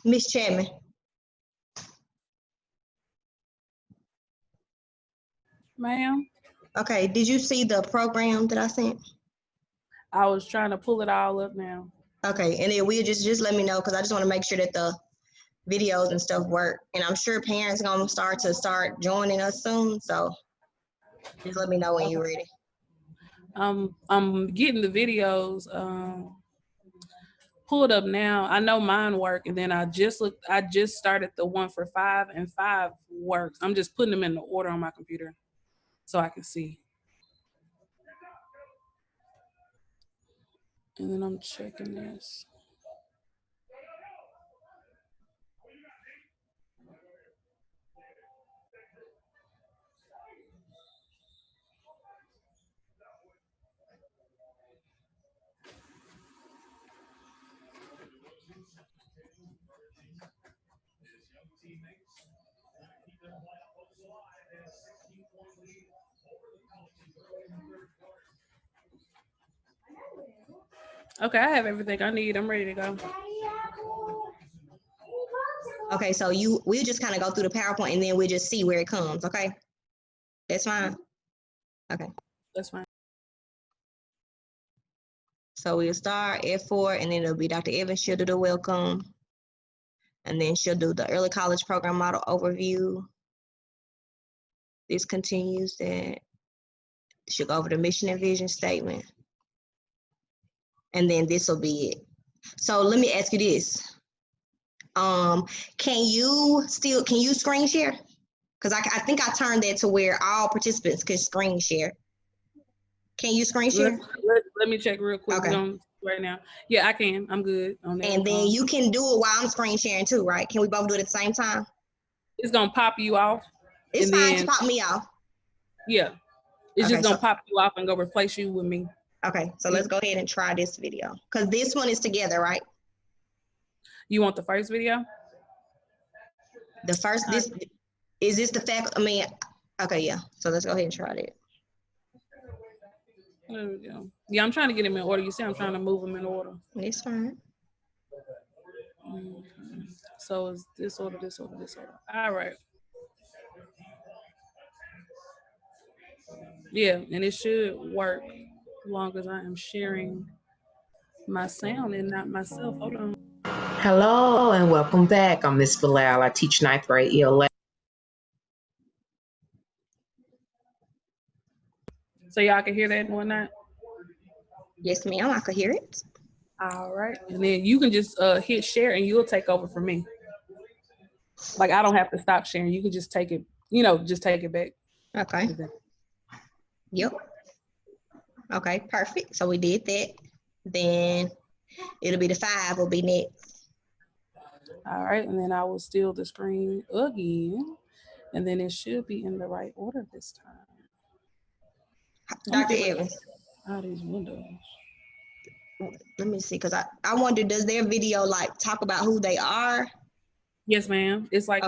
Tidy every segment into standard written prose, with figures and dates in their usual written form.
Miss Chapman. Ma'am? Okay, did you see the program that I sent? I was trying to pull it all up now. Okay, and then we'll just let me know, because I just want to make sure that the videos and stuff work. And I'm sure parents are gonna start joining us soon, so just let me know when you're ready. I'm getting the videos pulled up now. I know mine work, and then I just started the one for 5, and 5 works. I'm just putting them in the order on my computer so I can see. And then I'm checking this. Okay, I have everything I need. I'm ready to go. Okay, so we'll just kind of go through the PowerPoint, and then we'll just see where it comes, okay? That's fine? Okay. That's fine. So we'll start F4, and then it'll be Dr. Evans. She'll do the welcome. And then she'll do the early college program model overview. This continues that. She'll go over the mission and vision statement. And then this will be it. So let me ask you this. Can you screen share? Because I think I turned that to where all participants can screen share. Can you screen share? Let me check real quick. Okay. Right now. Yeah, I can. I'm good on that. And then you can do it while I'm screen sharing too, right? Can we both do it at the same time? It's gonna pop you off. It's fine to pop me off. Yeah. It's just gonna pop you off and go replace you with me. Okay, so let's go ahead and try this video. Because this one is together, right? You want the first video? The first, is this the fact? I mean, okay, yeah. So let's go ahead and try that. There we go. Yeah, I'm trying to get them in order. You see, I'm trying to move them in order. It's fine. So it's this order, this order, this order. All right. Yeah, and it should work as long as I am sharing my sound and not myself. Hold on. Hello and welcome back. I'm Miss Bilal. I teach 9th grade ELA. So y'all can hear that and whatnot? Yes, ma'am, I could hear it. All right. And then you can just hit share and you'll take over for me. Like I don't have to stop sharing. You can just take it, just take it back. Okay. Yep. Okay, perfect. So we did that. Then it'll be the 5 will be next. All right, and then I will steal the screen again. And then it should be in the right order this time. Dr. Evans. All these windows. Let me see, because I wonder, does their video like talk about who they are? Yes, ma'am. It's like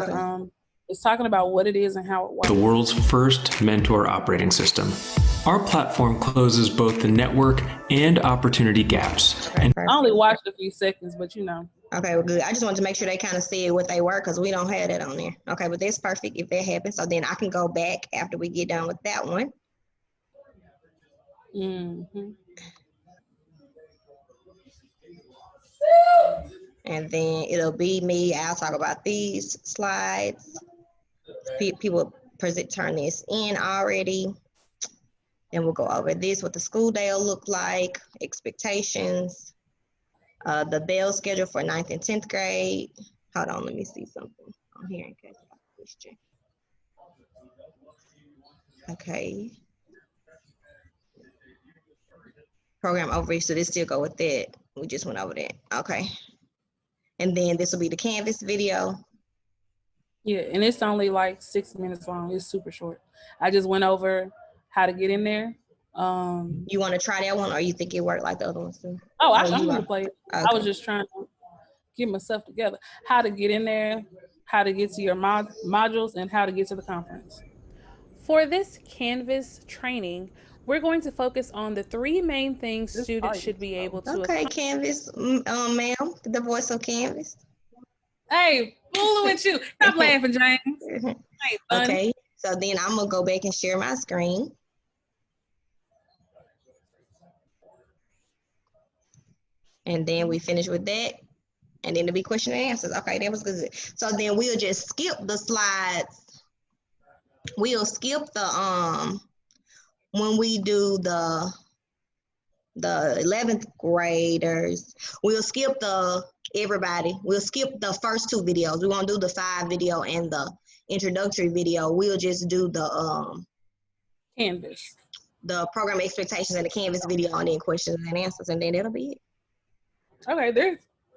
it's talking about what it is and how it works. The world's first mentor operating system. Our platform closes both the network and opportunity gaps. Okay, and I only watched a few seconds, but Okay, well, good. I just wanted to make sure they kind of said what they were because we don't have that on there. Okay, but that's perfect if that happens. So then I can go back after we get done with that one. Mm-hmm. And then it'll be me. I'll talk about these slides. People turn this in already. Then we'll go over this, what the school day will look like, expectations, the bell schedule for 9th and 10th grade. Hold on, let me see something on here in case I got a question. Okay. Program overview, so this still go with that. We just went over that. Okay. And then this will be the Canvas video. Yeah, and it's only like 6 minutes long. It's super short. I just went over how to get in there. You want to try that one, or you think it worked like the other ones too? Oh, I'm going to play it. Okay. I was just trying to get myself together. How to get in there, how to get to your modules, and how to get to the conference. For this Canvas training, we're going to focus on the 3 main things students should be able to accomplish. Okay, Canvas, ma'am, the voice of Canvas. Hey, fooling with you. Stop laughing, James. Okay, so then I'm going to go back and share my screen. And then we finish with that. And then it'll be question and answers. Okay, that was good. So then we'll just skip the slides. We'll skip the when we do the 11th graders, we'll skip everybody. We'll skip the first 2 videos. We won't do the 5 video and the introductory video. We'll just do the Canvas, the program expectations and the Canvas video, and then questions and answers, and then that'll be it. Okay,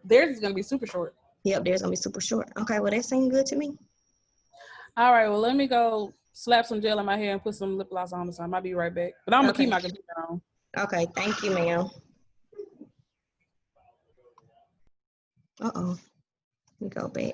theirs is gonna be super short. Yep, theirs gonna be super short. Okay, well that seemed good to me. All right, well let me go slap some gel in my hair and put some lip gloss on or something. I'll be right back. But I'm gonna keep my computer on. Okay, thank you, ma'am. Let me go back.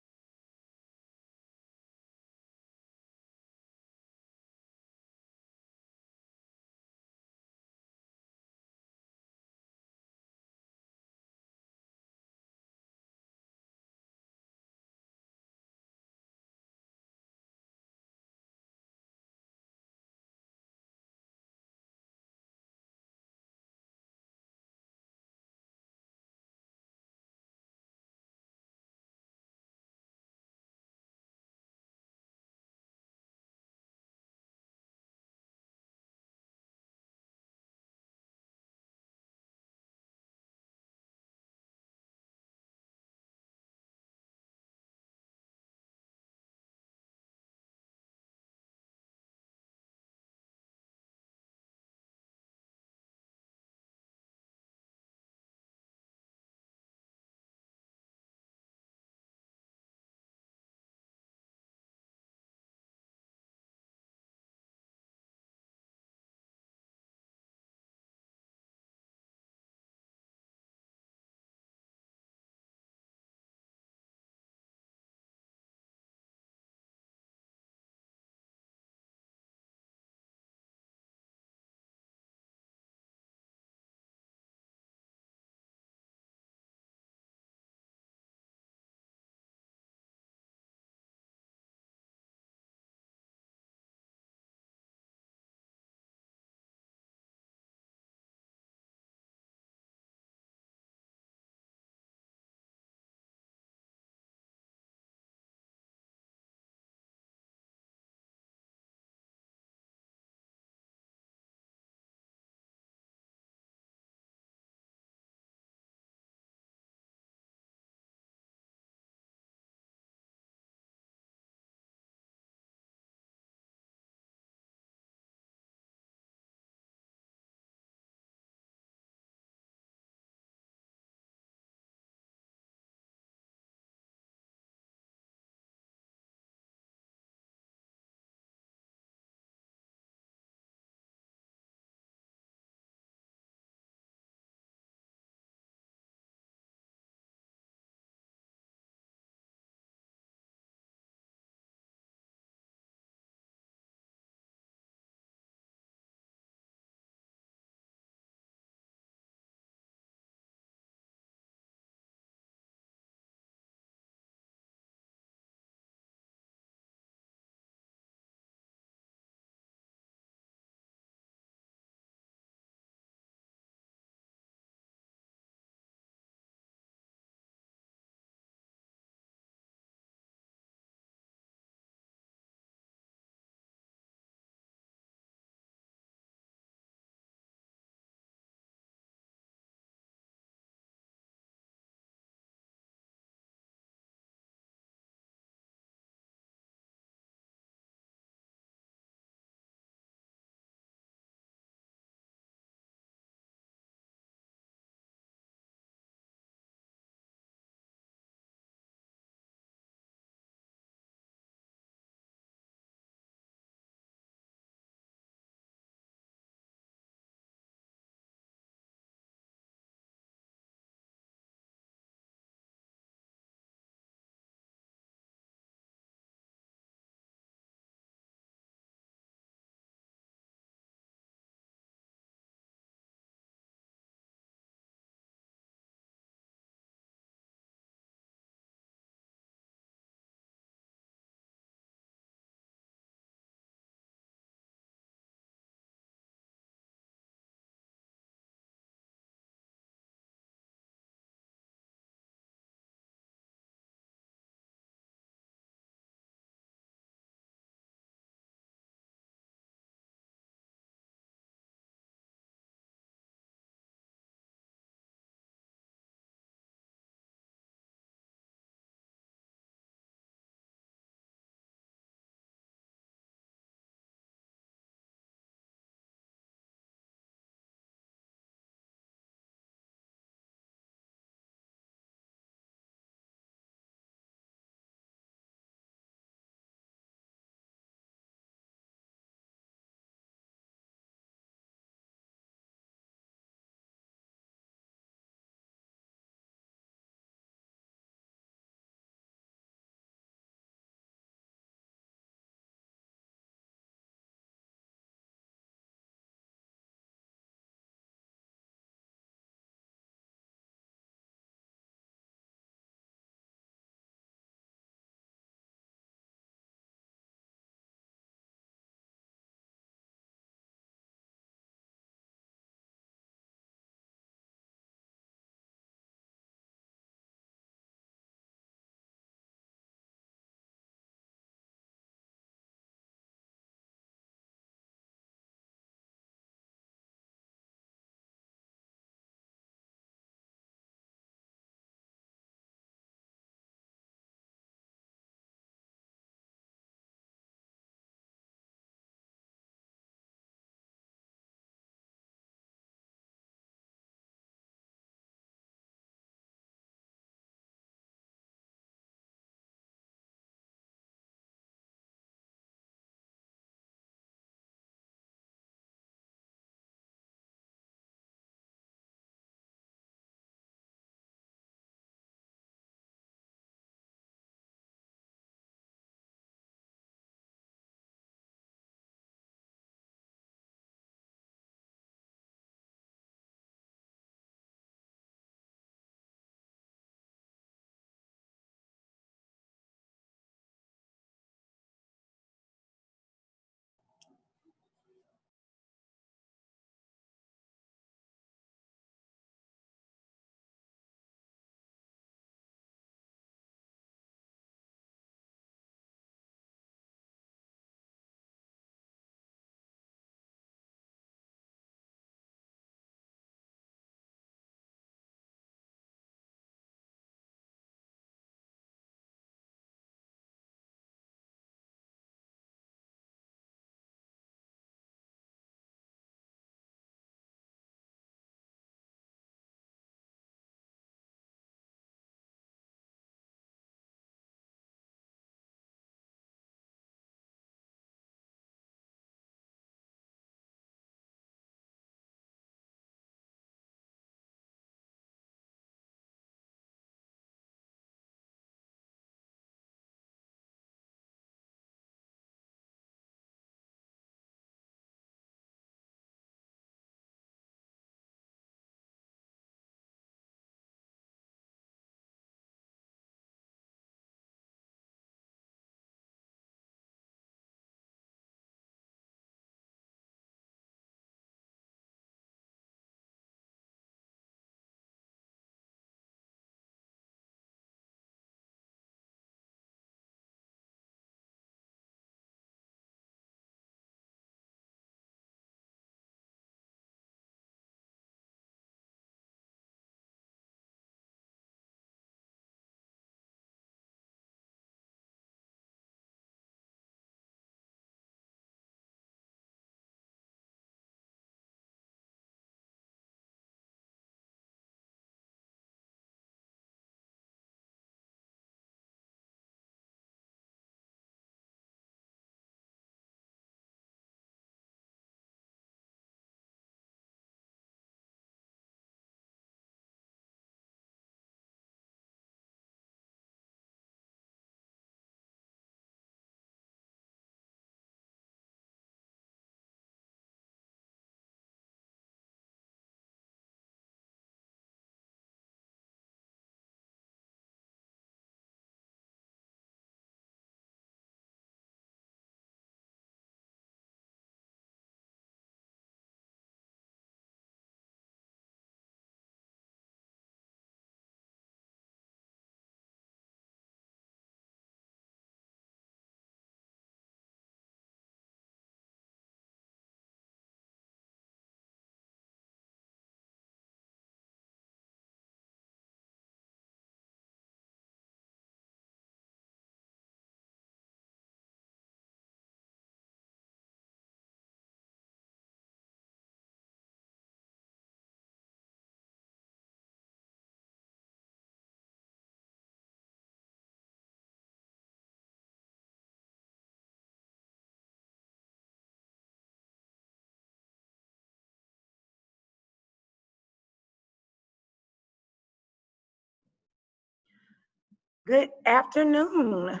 Good afternoon,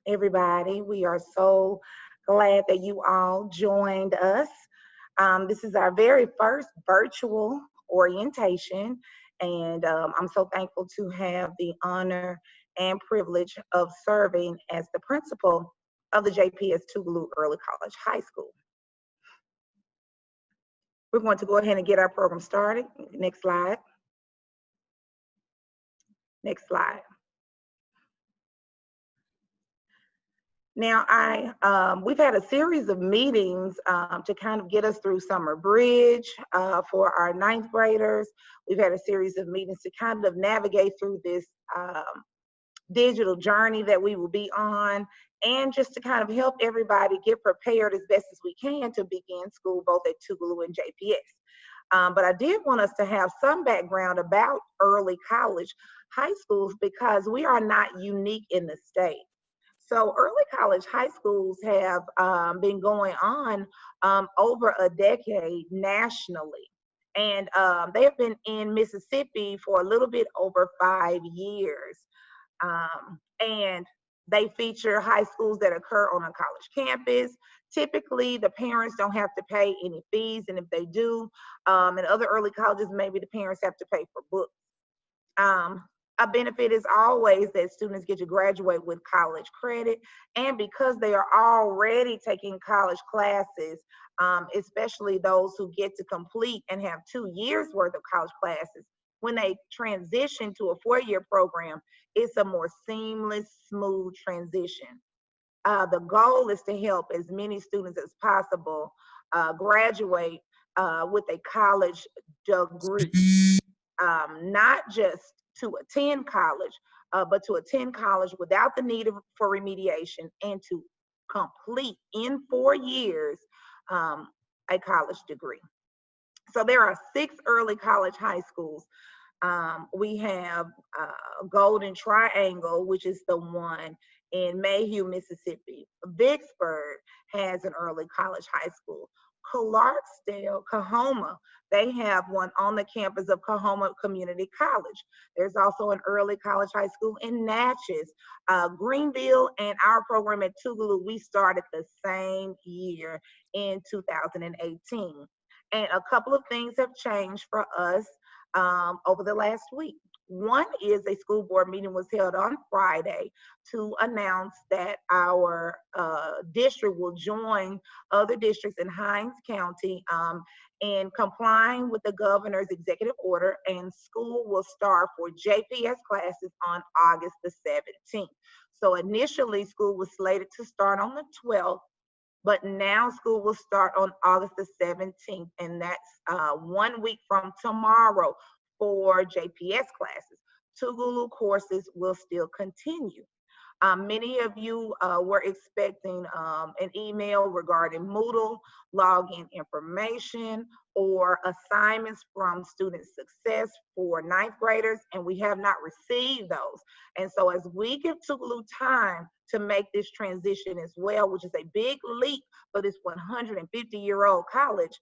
everybody. We are so glad that you all joined us. This is our very first virtual orientation, and I'm so thankful to have the honor and privilege of serving as the principal of the JPS-Tougaloo Early College High School. We're going to go ahead and get our program started. Next slide. Next slide. Now, we've had a series of meetings to kind of get us through summer bridge for our ninth graders. We've had a series of meetings to kind of navigate through this digital journey that we will be on, and just to kind of help everybody get prepared as best as we can to begin school both at Tougaloo and JPS. But I did want us to have some background about early college high schools because we are not unique in the state. So early college high schools have been going on over a decade nationally. And they have been in Mississippi for a little bit over 5 years. And they feature high schools that occur on a college campus. Typically, the parents don't have to pay any fees. And if they do, in other early colleges, maybe the parents have to pay for books. A benefit is always that students get to graduate with college credit, and because they are already taking college classes, especially those who get to complete and have 2 years worth of college classes, when they transition to a 4-year program, it's a more seamless, smooth transition. The goal is to help as many students as possible graduate with a college degree, not just to attend college, but to attend college without the need for remediation and to complete in 4 years a college degree. So there are 6 early college high schools. We have Golden Triangle, which is the one in Mayhew, Mississippi. Vicksburg has an early college high school. Clarksdale, Coahoma, they have one on the campus of Coahoma Community College. There's also an early college high school in Natchez. Greenville and our program at Tougaloo, we started the same year in 2018. And a couple of things have changed for us over the last week. One is a school board meeting was held on Friday to announce that our district will join other districts in Hinds County in complying with the governor's executive order, and school will start for JPS classes on August the 17th. So initially school was slated to start on the 12th, but now school will start on August the 17th, and that's 1 week from tomorrow for JPS classes. Tougaloo courses will still continue. Many of you were expecting an email regarding Moodle, login information, or assignments from Student Success for 9th graders, and we have not received those. And so as we give Tougaloo time to make this transition as well, which is a big leap for this 150-year-old college,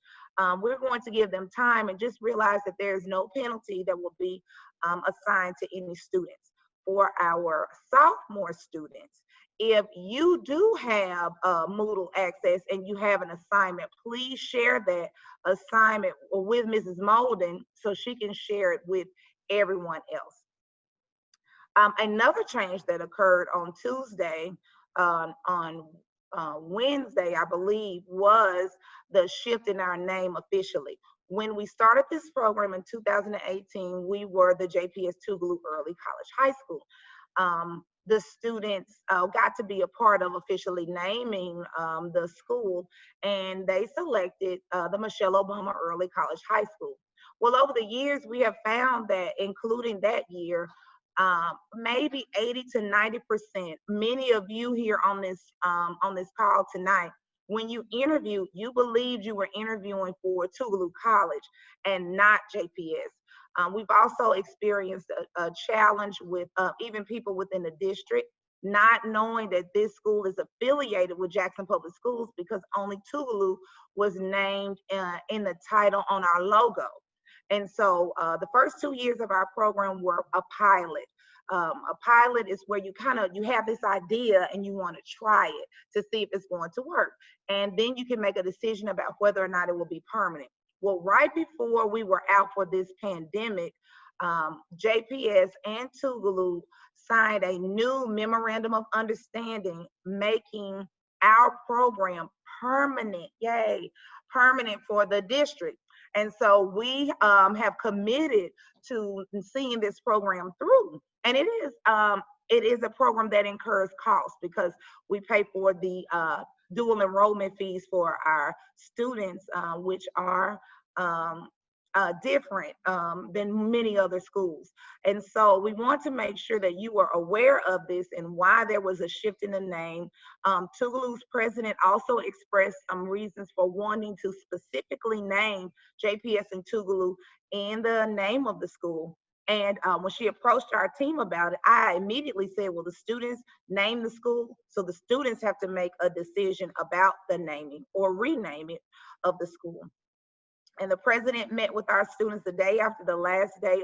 we're going to give them time and just realize that there's no penalty that will be assigned to any students. For our sophomore students, if you do have Moodle access and you have an assignment, please share that assignment with Mrs. Molden so she can share it with everyone else. Another change that occurred on Tuesday, on Wednesday, I believe, was the shift in our name officially. When we started this program in 2018, we were the JPS-Tougaloo Early College High School. The students got to be a part of officially naming the school, and they selected the Michelle Obama Early College High School. Well, over the years, we have found that, including that year, maybe 80 to 90%, many of you here on this call tonight, when you interviewed, you believed you were interviewing for Tougaloo College and not JPS. We've also experienced a challenge with even people within the district not knowing that this school is affiliated with Jackson Public Schools because only Tougaloo was named in the title on our logo. And so the first 2 years of our program were a pilot. A pilot is where you have this idea and you want to try it to see if it's going to work. And then you can make a decision about whether or not it will be permanent. Well, right before we were out for this pandemic, JPS and Tougaloo signed a new memorandum of understanding, making our program permanent, yay, permanent for the district. And so we have committed to seeing this program through. And it is a program that incurs costs because we pay for the dual enrollment fees for our students, which are different than many other schools. And so we want to make sure that you are aware of this and why there was a shift in the name. Tougaloo's president also expressed some reasons for wanting to specifically name JPS and Tougaloo in the name of the school. And when she approached our team about it, I immediately said, well, the students name the school, so the students have to make a decision about the naming or renaming of the school. And the president met with our students the day after the last day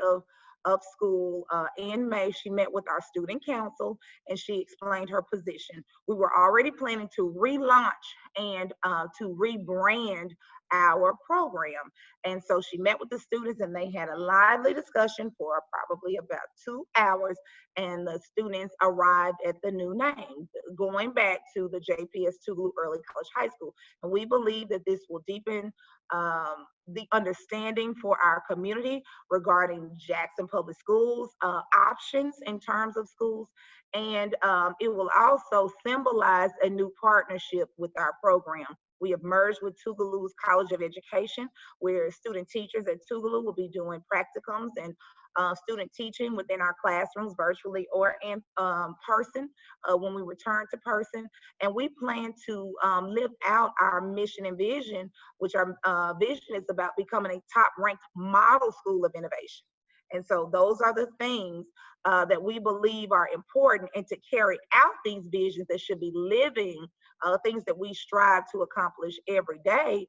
of school in May. She met with our student council and she explained her position. We were already planning to relaunch and to rebrand our program. And so she met with the students and they had a lively discussion for probably about 2 hours, and the students arrived at the new name, going back to the JPS-Tougaloo Early College High School. And we believe that this will deepen the understanding for our community regarding Jackson Public Schools options in terms of schools, and it will also symbolize a new partnership with our program. We have merged with Tougaloo's College of Education, where student teachers at Tougaloo will be doing practicums and student teaching within our classrooms, virtually or in person when we return to person. And we plan to live out our mission and vision, which our vision is about becoming a top-ranked model school of innovation. And so those are the things that we believe are important, and to carry out these visions that should be living things that we strive to accomplish every day.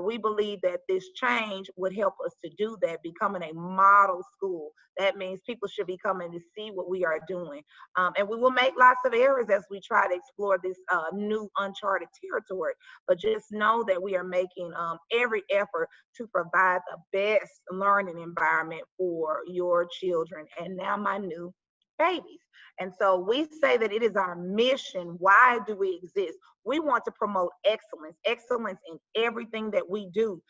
We believe that this change would help us to do that, becoming a model school. That means people should be coming to see what we are doing. And we will make lots of errors as we try to explore this new uncharted territory. But just know that we are making every effort to provide the best learning environment for your children, and now my new babies. And so we say that it is our mission. Why do we exist? We want to promote excellence in everything that we do.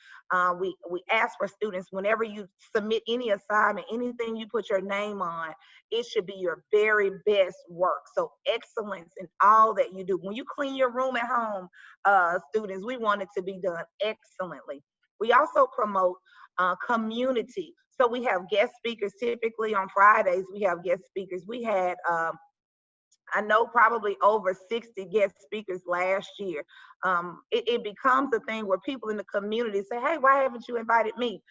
We ask for students, whenever you submit any assignment, anything you put your name on, it should be your very best work. So excellence in all that you do. When you clean your room at home, students, we want it to be done excellently. We also promote community. So we have guest speakers. Typically on Fridays, we have guest speakers. We had, I know, probably over 60 guest speakers last year. It becomes a thing where people in the community say, hey, why haven't you invited me?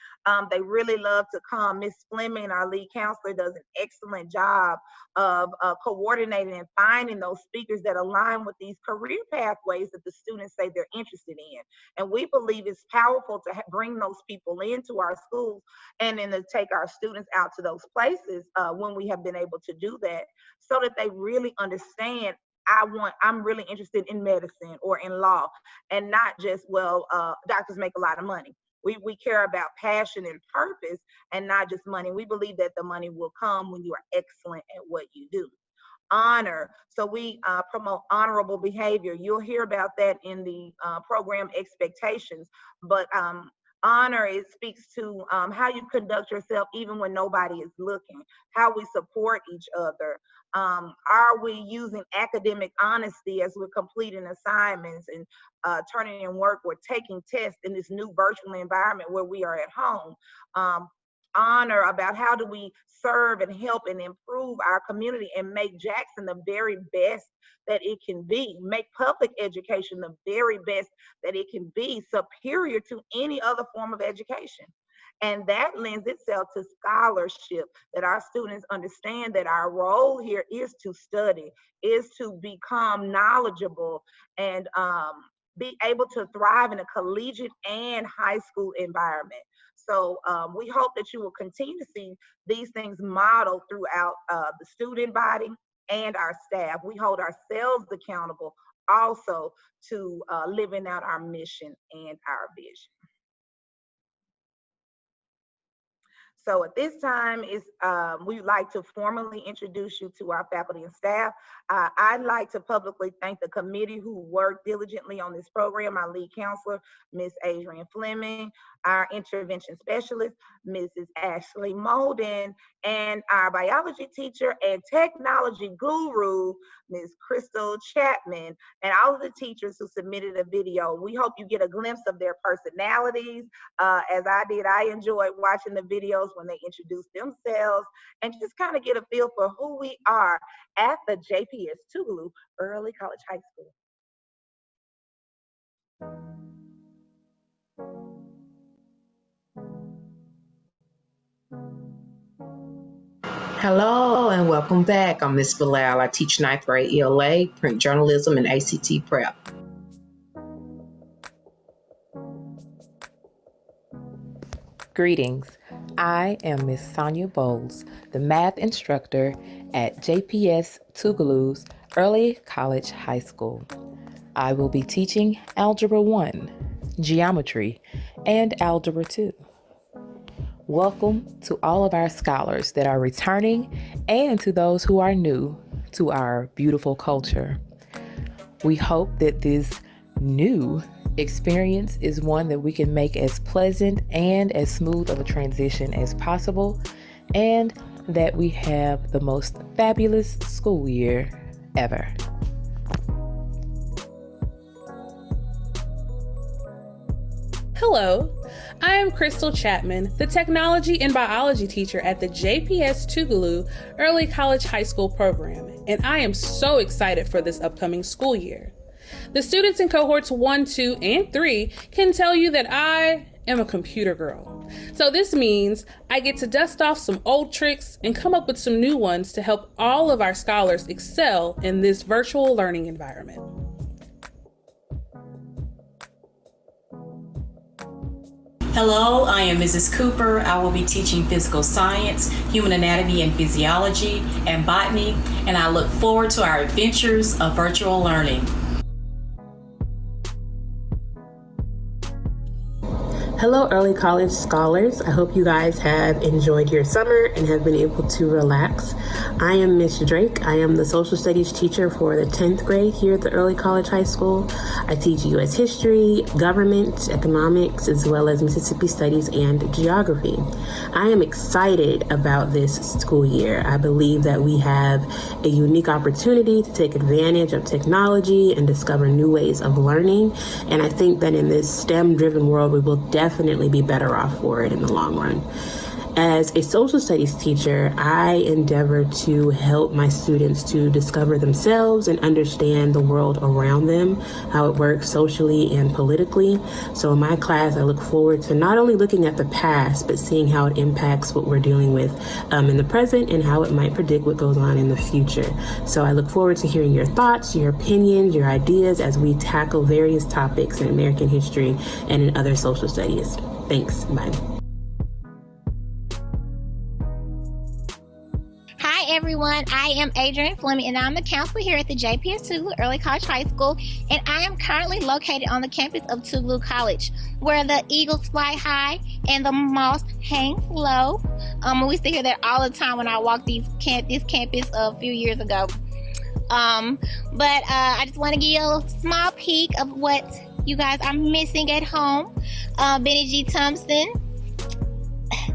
They really love to come. Miss Fleming, our lead counselor, does an excellent job of coordinating and finding those speakers that align with these career pathways that the students say they're interested in. And we believe it's powerful to bring those people into our schools and then to take our students out to those places when we have been able to do that, so that they really understand, I'm really interested in medicine or in law, and not just, well, doctors make a lot of money. We care about passion and purpose and not just money. We believe that the money will come when you are excellent at what you do. Honor. So we promote honorable behavior. You'll hear about that in the program expectations, but honor, it speaks to how you conduct yourself even when nobody is looking, how we support each other. Are we using academic honesty as we're completing assignments and turning in work or taking tests in this new virtual environment where we are at home? Honor about how do we serve and help and improve our community and make Jackson the very best that it can be, make public education the very best that it can be, superior to any other form of education. And that lends itself to scholarship, that our students understand that our role here is to study, is to become knowledgeable, and be able to thrive in a collegiate and high school environment. So we hope that you will continue to see these things modeled throughout the student body and our staff. We hold ourselves accountable also to living out our mission and our vision. So at this time, we'd like to formally introduce you to our faculty and staff. I'd like to publicly thank the committee who worked diligently on this program, our lead counselor, Ms. Adrienne Fleming, our intervention specialist, Mrs. Ashley Molden, and our biology teacher and technology guru, Ms. Crystal Chapman, and all of the teachers who submitted a video. We hope you get a glimpse of their personalities. As I did, I enjoyed watching the videos when they introduce themselves and just kind of get a feel for who we are at the JPS-Tougaloo Early College High School. Hello and welcome back. I'm Miss Bilal. I teach 9th grade ELA, print journalism, and ACT prep. Greetings. I am Miss Sonia Bowles, the math instructor at JPS-Tougaloo's Early College High School. I will be teaching Algebra 1, Geometry, and Algebra 2. Welcome to all of our scholars that are returning and to those who are new to our beautiful culture. We hope that this new experience is one that we can make as pleasant and as smooth of a transition as possible, and that we have the most fabulous school year ever. Hello, I am Crystal Chapman, the technology and biology teacher at the JPS-Tougaloo Early College High School program, and I am so excited for this upcoming school year. The students in cohorts 1, 2, and 3 can tell you that I am a computer girl. So this means I get to dust off some old tricks and come up with some new ones to help all of our scholars excel in this virtual learning environment. Hello, I am Mrs. Cooper. I will be teaching physical science, human anatomy and physiology, and botany, and I look forward to our adventures of virtual learning. Hello, early college scholars. I hope you guys have enjoyed your summer and have been able to relax. I am Miss Drake. I am the social studies teacher for the 10th grade here at the Early College High School. I teach U.S. history, government, economics, as well as Mississippi studies and geography. I am excited about this school year. I believe that we have a unique opportunity to take advantage of technology and discover new ways of learning. And I think that in this STEM-driven world, we will definitely be better off for it in the long run. As a social studies teacher, I endeavor to help my students to discover themselves and understand the world around them, how it works socially and politically. So in my class, I look forward to not only looking at the past, but seeing how it impacts what we're dealing with in the present and how it might predict what goes on in the future. So I look forward to hearing your thoughts, your opinions, your ideas as we tackle various topics in American history and in other social studies. Thanks. Bye. Hi everyone, I am Adrienne Fleming and I'm the counselor here at the JPS-Tougaloo Early College High School, and I am currently located on the campus of Tougaloo College, where the eagles fly high and the moss hangs low. We used to hear that all the time when I walked this campus a few years ago. But I just want to give you a small peek of what you guys are missing at home. Benny G. Thompson,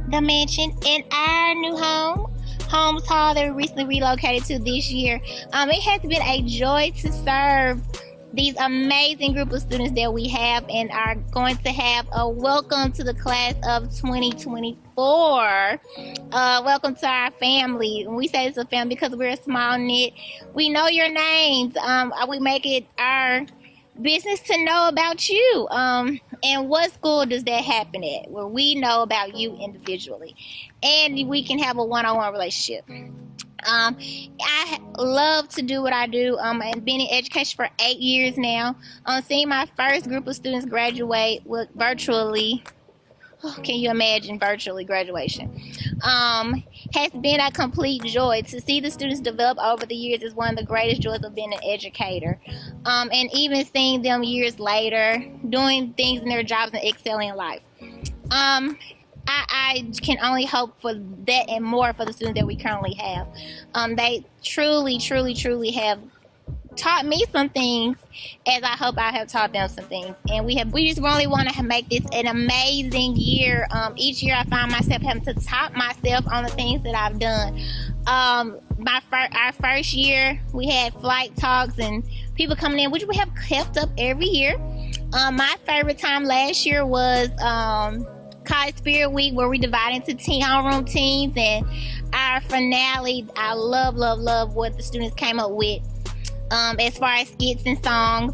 the mansion, and our new home, Holmes Hall, that we recently relocated to this year. It has been a joy to serve these amazing group of students that we have and are going to have a welcome to the class of 2024. Welcome to our family. We say it's a family because we're a small knit. We know your names. We make it our business to know about you. And what school does that happen at, where we know about you individually and we can have a one-on-one relationship? I love to do what I do. I've been in education for 8 years now. Seeing my first group of students graduate virtually. Oh, can you imagine virtually graduation? Has been a complete joy. To see the students develop over the years is one of the greatest joys of being an educator. And even seeing them years later doing things in their jobs and excelling in life. I can only hope for that and more for the students that we currently have. They truly have taught me some things, as I hope I have taught them some things. And we just really want to make this an amazing year. Each year I find myself having to top myself on the things that I've done. Our first year we had flight talks and people coming in, which we have kept up every year. My favorite time last year was College Spirit Week, where we divided into homeroom teams, and our finale, I love what the students came up with. As far as skits and songs,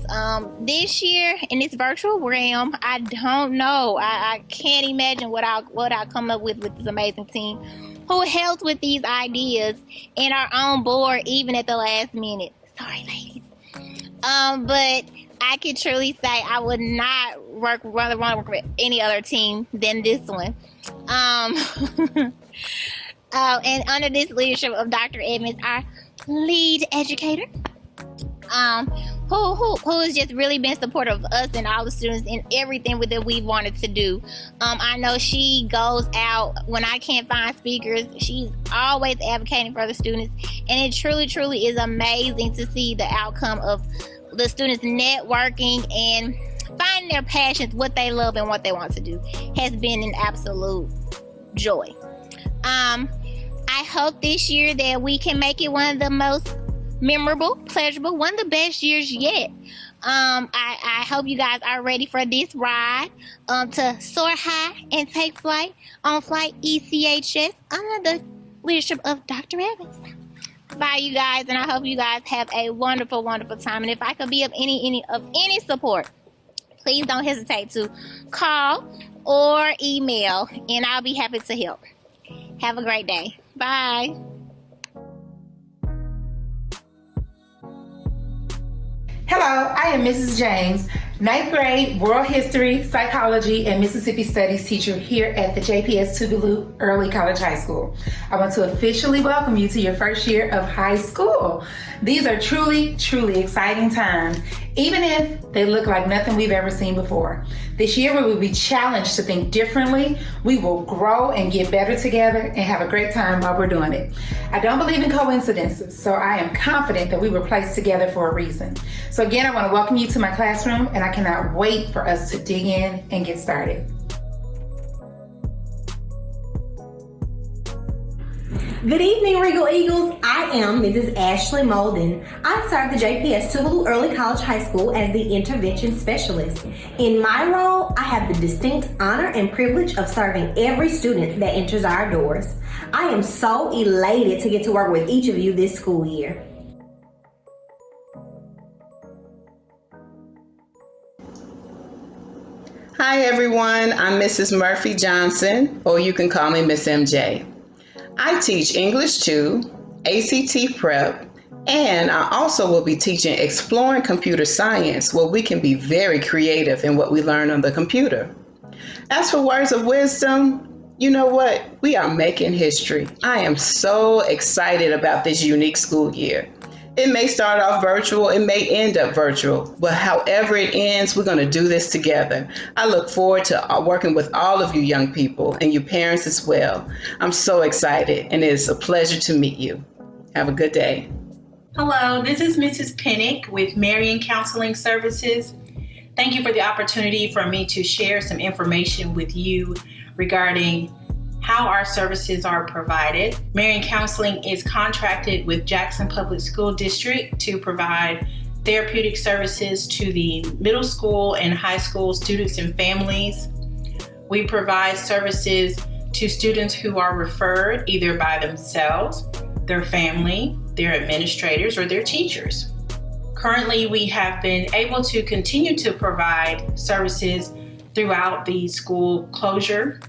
this year in this virtual realm, I don't know. I can't imagine what I'll come up with this amazing team who helped with these ideas and are on board even at the last minute. Sorry, ladies. But I can truly say I would not rather want to work with any other team than this one. And under this leadership of Dr. Edmonds, our lead educator, who has just really been supportive of us and all the students in everything that we wanted to do. I know she goes out when I can't find speakers. She's always advocating for the students, and it truly is amazing to see the outcome of the students networking and finding their passions, what they love and what they want to do. Has been an absolute joy. I hope this year that we can make it one of the most memorable, pleasurable, one of the best years yet. I hope you guys are ready for this ride to soar high and take flight on flight ECHS under the leadership of Dr. Evans. Bye, you guys, and I hope you guys have a wonderful time. And if I could be of any support, please don't hesitate to call or email, and I'll be happy to help. Have a great day. Bye. Hello, I am Mrs. James, 9th grade World History, Psychology, and Mississippi Studies teacher here at the JPS-Tougaloo Early College High School. I want to officially welcome you to your first year of high school. These are truly exciting times, even if they look like nothing we've ever seen before. This year we will be challenged to think differently. We will grow and get better together and have a great time while we're doing it. I don't believe in coincidences, so I am confident that we were placed together for a reason. So again, I want to welcome you to my classroom, and I cannot wait for us to dig in and get started. Good evening, Regal Eagles. I am Mrs. Ashley Molden. I serve the JPS-Tougaloo Early College High School as the intervention specialist. In my role, I have the distinct honor and privilege of serving every student that enters our doors. I am so elated to get to work with each of you this school year. Hi everyone, I'm Mrs. Murphy Johnson, or you can call me Miss MJ. I teach English 2, ACT Prep, and I also will be teaching Exploring Computer Science, where we can be very creative in what we learn on the computer. As for words of wisdom, you know what? We are making history. I am so excited about this unique school year. It may start off virtual, it may end up virtual, but however it ends, we're going to do this together. I look forward to working with all of you young people and you parents as well. I'm so excited, and it is a pleasure to meet you. Have a good day. Hello, this is Mrs. Penick with Marion Counseling Services. Thank you for the opportunity for me to share some information with you regarding how our services are provided. Marion Counseling is contracted with Jackson Public School District to provide therapeutic services to the middle school and high school students and families. We provide services to students who are referred either by themselves, their family, their administrators, or their teachers. Currently, we have been able to continue to provide services throughout the school closure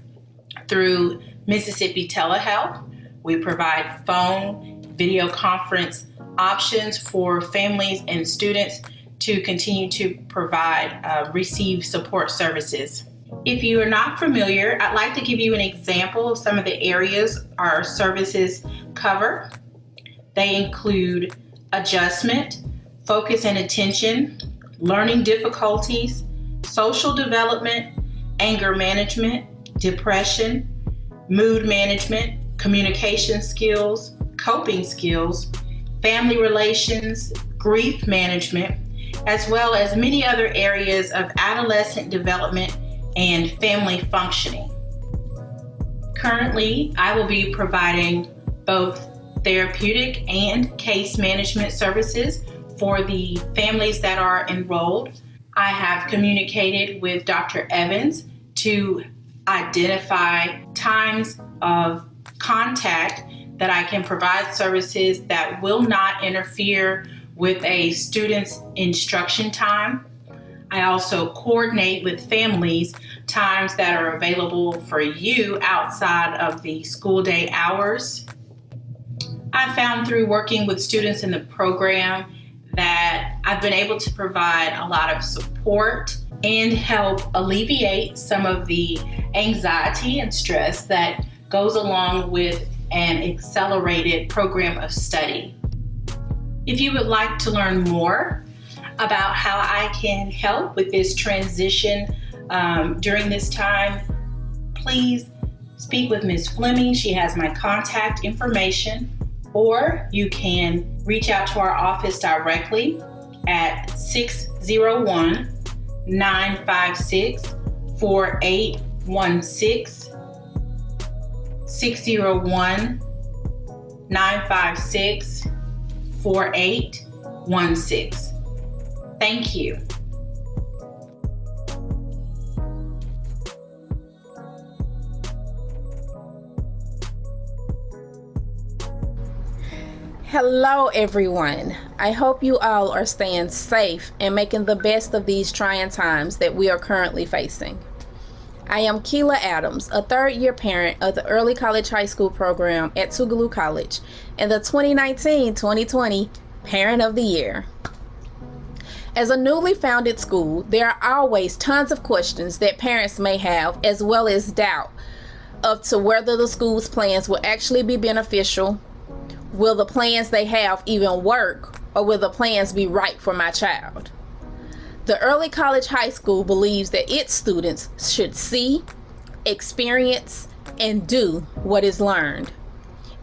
through Mississippi Telehealth. We provide phone, video conference options for families and students to continue to provide, receive support services. If you are not familiar, I'd like to give you an example of some of the areas our services cover. They include adjustment, focus and attention, learning difficulties, social development, anger management, depression, mood management, communication skills, coping skills, family relations, grief management, as well as many other areas of adolescent development and family functioning. Currently, I will be providing both therapeutic and case management services for the families that are enrolled. I have communicated with Dr. Evans to identify times of contact that I can provide services that will not interfere with a student's instruction time. I also coordinate with families times that are available for you outside of the school day hours. I found through working with students in the program that I've been able to provide a lot of support and help alleviate some of the anxiety and stress that goes along with an accelerated program of study. If you would like to learn more about how I can help with this transition during this time, please speak with Ms. Fleming. She has my contact information, or you can reach out to our office directly at 601-956-4816, 601-956-4816. Thank you. Hello, everyone. I hope you all are staying safe and making the best of these trying times that we are currently facing. I am Keela Adams, a third-year parent of the Early College High School program at Tougaloo College and the 2019-2020 Parent of the Year. As a newly founded school, there are always tons of questions that parents may have, as well as doubt of to whether the school's plans will actually be beneficial. Will the plans they have even work, or will the plans be right for my child? The Early College High School believes that its students should see, experience, and do what is learned.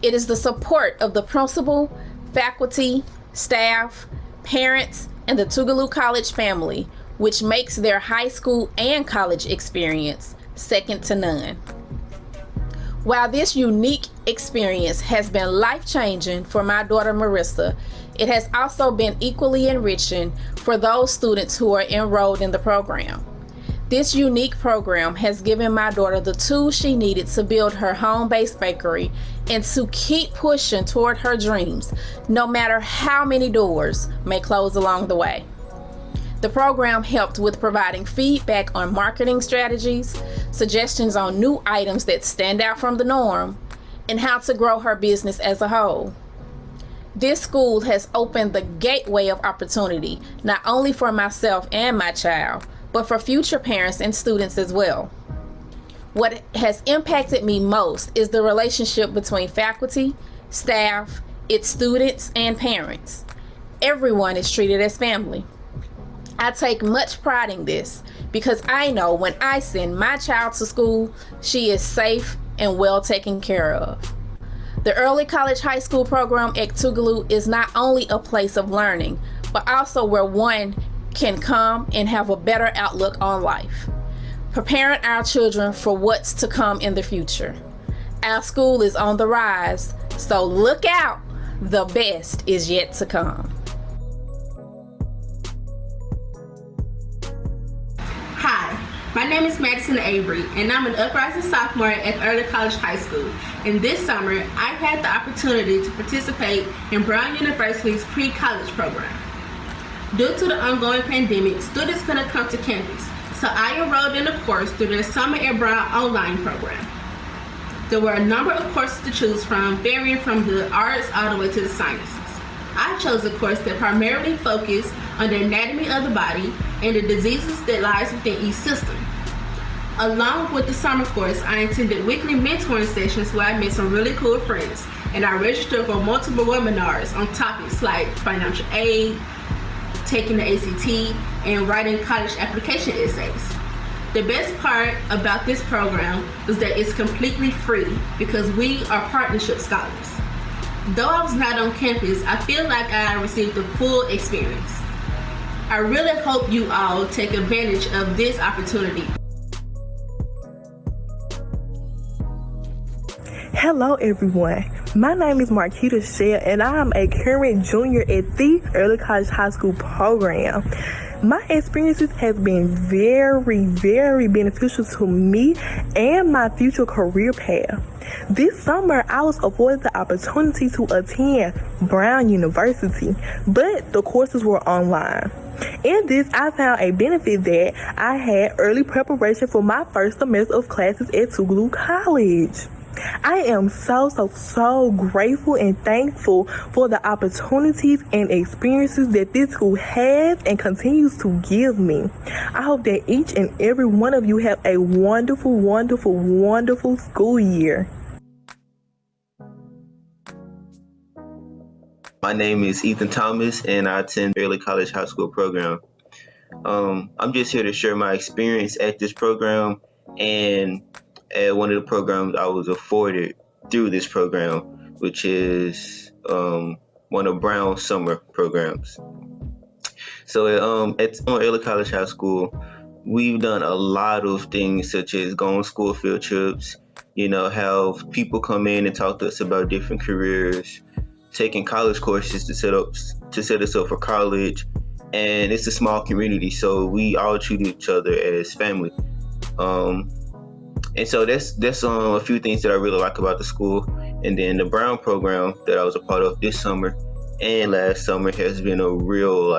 It is the support of the principal, faculty, staff, parents, and the Tougaloo College family which makes their high school and college experience second to none. While this unique experience has been life-changing for my daughter Marissa, it has also been equally enriching for those students who are enrolled in the program. This unique program has given my daughter the tools she needed to build her home-based bakery and to keep pushing toward her dreams, no matter how many doors may close along the way. The program helped with providing feedback on marketing strategies, suggestions on new items that stand out from the norm, and how to grow her business as a whole. This school has opened the gateway of opportunity, not only for myself and my child, but for future parents and students as well. What has impacted me most is the relationship between faculty, staff, its students, and parents. Everyone is treated as family. I take much pride in this because I know when I send my child to school, she is safe and well taken care of. The Early College High School program at Tougaloo is not only a place of learning, but also where one can come and have a better outlook on life, preparing our children for what's to come in the future. Our school is on the rise, so look out, the best is yet to come. Hi, my name is Madison Avery, and I'm an uprising sophomore at Early College High School. And this summer, I've had the opportunity to participate in Brown University's pre-college program. Due to the ongoing pandemic, students couldn't come to campus, so I enrolled in a course through their Summer at Brown online program. There were a number of courses to choose from, varying from the arts all the way to the sciences. I chose a course that primarily focused on the anatomy of the body and the diseases that lies within each system. Along with the summer course, I attended weekly mentoring sessions where I met some really cool friends, and I registered for multiple webinars on topics like financial aid, taking the ACT, and writing college application essays. The best part about this program is that it's completely free because we are partnership scholars. Though I was not on campus, I feel like I received the full experience. I really hope you all take advantage of this opportunity. Hello everyone, my name is Markita Shell and I am a current junior at the Early College High School program. My experiences have been very beneficial to me and my future career path. This summer, I was afforded the opportunity to attend Brown University, but the courses were online. In this, I found a benefit that I had early preparation for my first semester of classes at Tougaloo College. I am so grateful and thankful for the opportunities and experiences that this school has and continues to give me. I hope that each and every one of you have a wonderful school year. My name is Ethan Thomas and I attend Early College High School program. I'm just here to share my experience at this program and at one of the programs I was afforded through this program, which is one of Brown's summer programs. So at Early College High School, we've done a lot of things such as go on school field trips, have people come in and talk to us about different careers, taking college courses to set us up for college. And it's a small community, so we all treat each other as family. And so that's a few things that I really like about the school. And then the Brown program that I was a part of this summer and last summer has been a real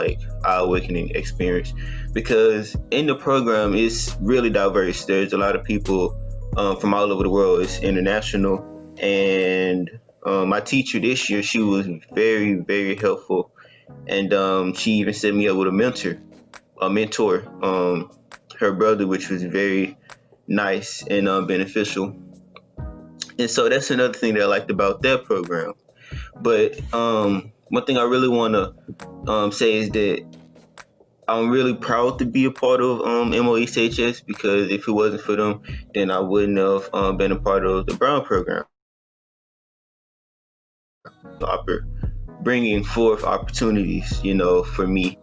eye-awakening experience, because in the program it's really diverse. There's a lot of people from all over the world. It's international. And my teacher this year, she was very helpful. And she even set me up with a mentor, her brother, which was very nice and beneficial. And so that's another thing that I liked about that program. But one thing I really want to say is that I'm really proud to be a part of MOECHS, because if it wasn't for them, then I wouldn't have been a part of the Brown program. Bringing forth opportunities, for me.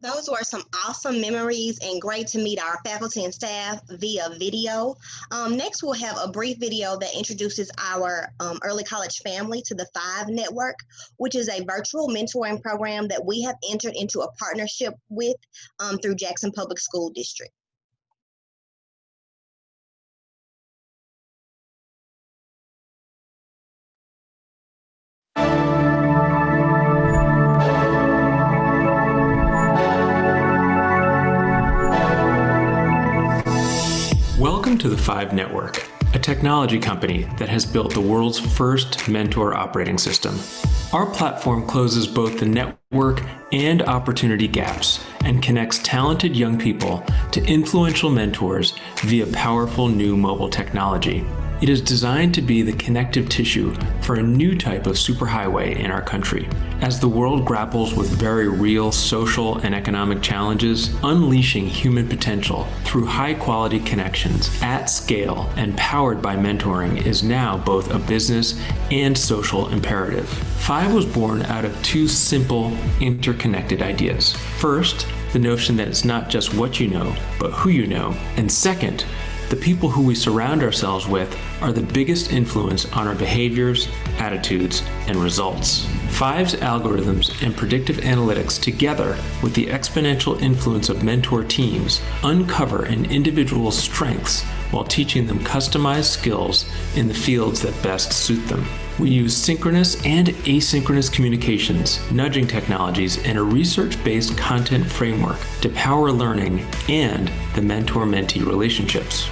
Those were some awesome memories and great to meet our faculty and staff via video. Next, we'll have a brief video that introduces our early college family to the Five Network, which is a virtual mentoring program that we have entered into a partnership with through Jackson Public School District. Welcome to the Five Network, a technology company that has built the world's first mentor operating system. Our platform closes both the network and opportunity gaps and connects talented young people to influential mentors via powerful new mobile technology. It is designed to be the connective tissue for a new type of superhighway in our country. As the world grapples with very real social and economic challenges, unleashing human potential through high-quality connections at scale and powered by mentoring is now both a business and social imperative. Five was born out of two simple, interconnected ideas. First, the notion that it's not just what you know, but who you know. And second, the people who we surround ourselves with are the biggest influence on our behaviors, attitudes, and results. Five's algorithms and predictive analytics, together with the exponential influence of mentor teams, uncover an individual's strengths while teaching them customized skills in the fields that best suit them. We use synchronous and asynchronous communications, nudging technologies, and a research-based content framework to power learning and the mentor-mentee relationships.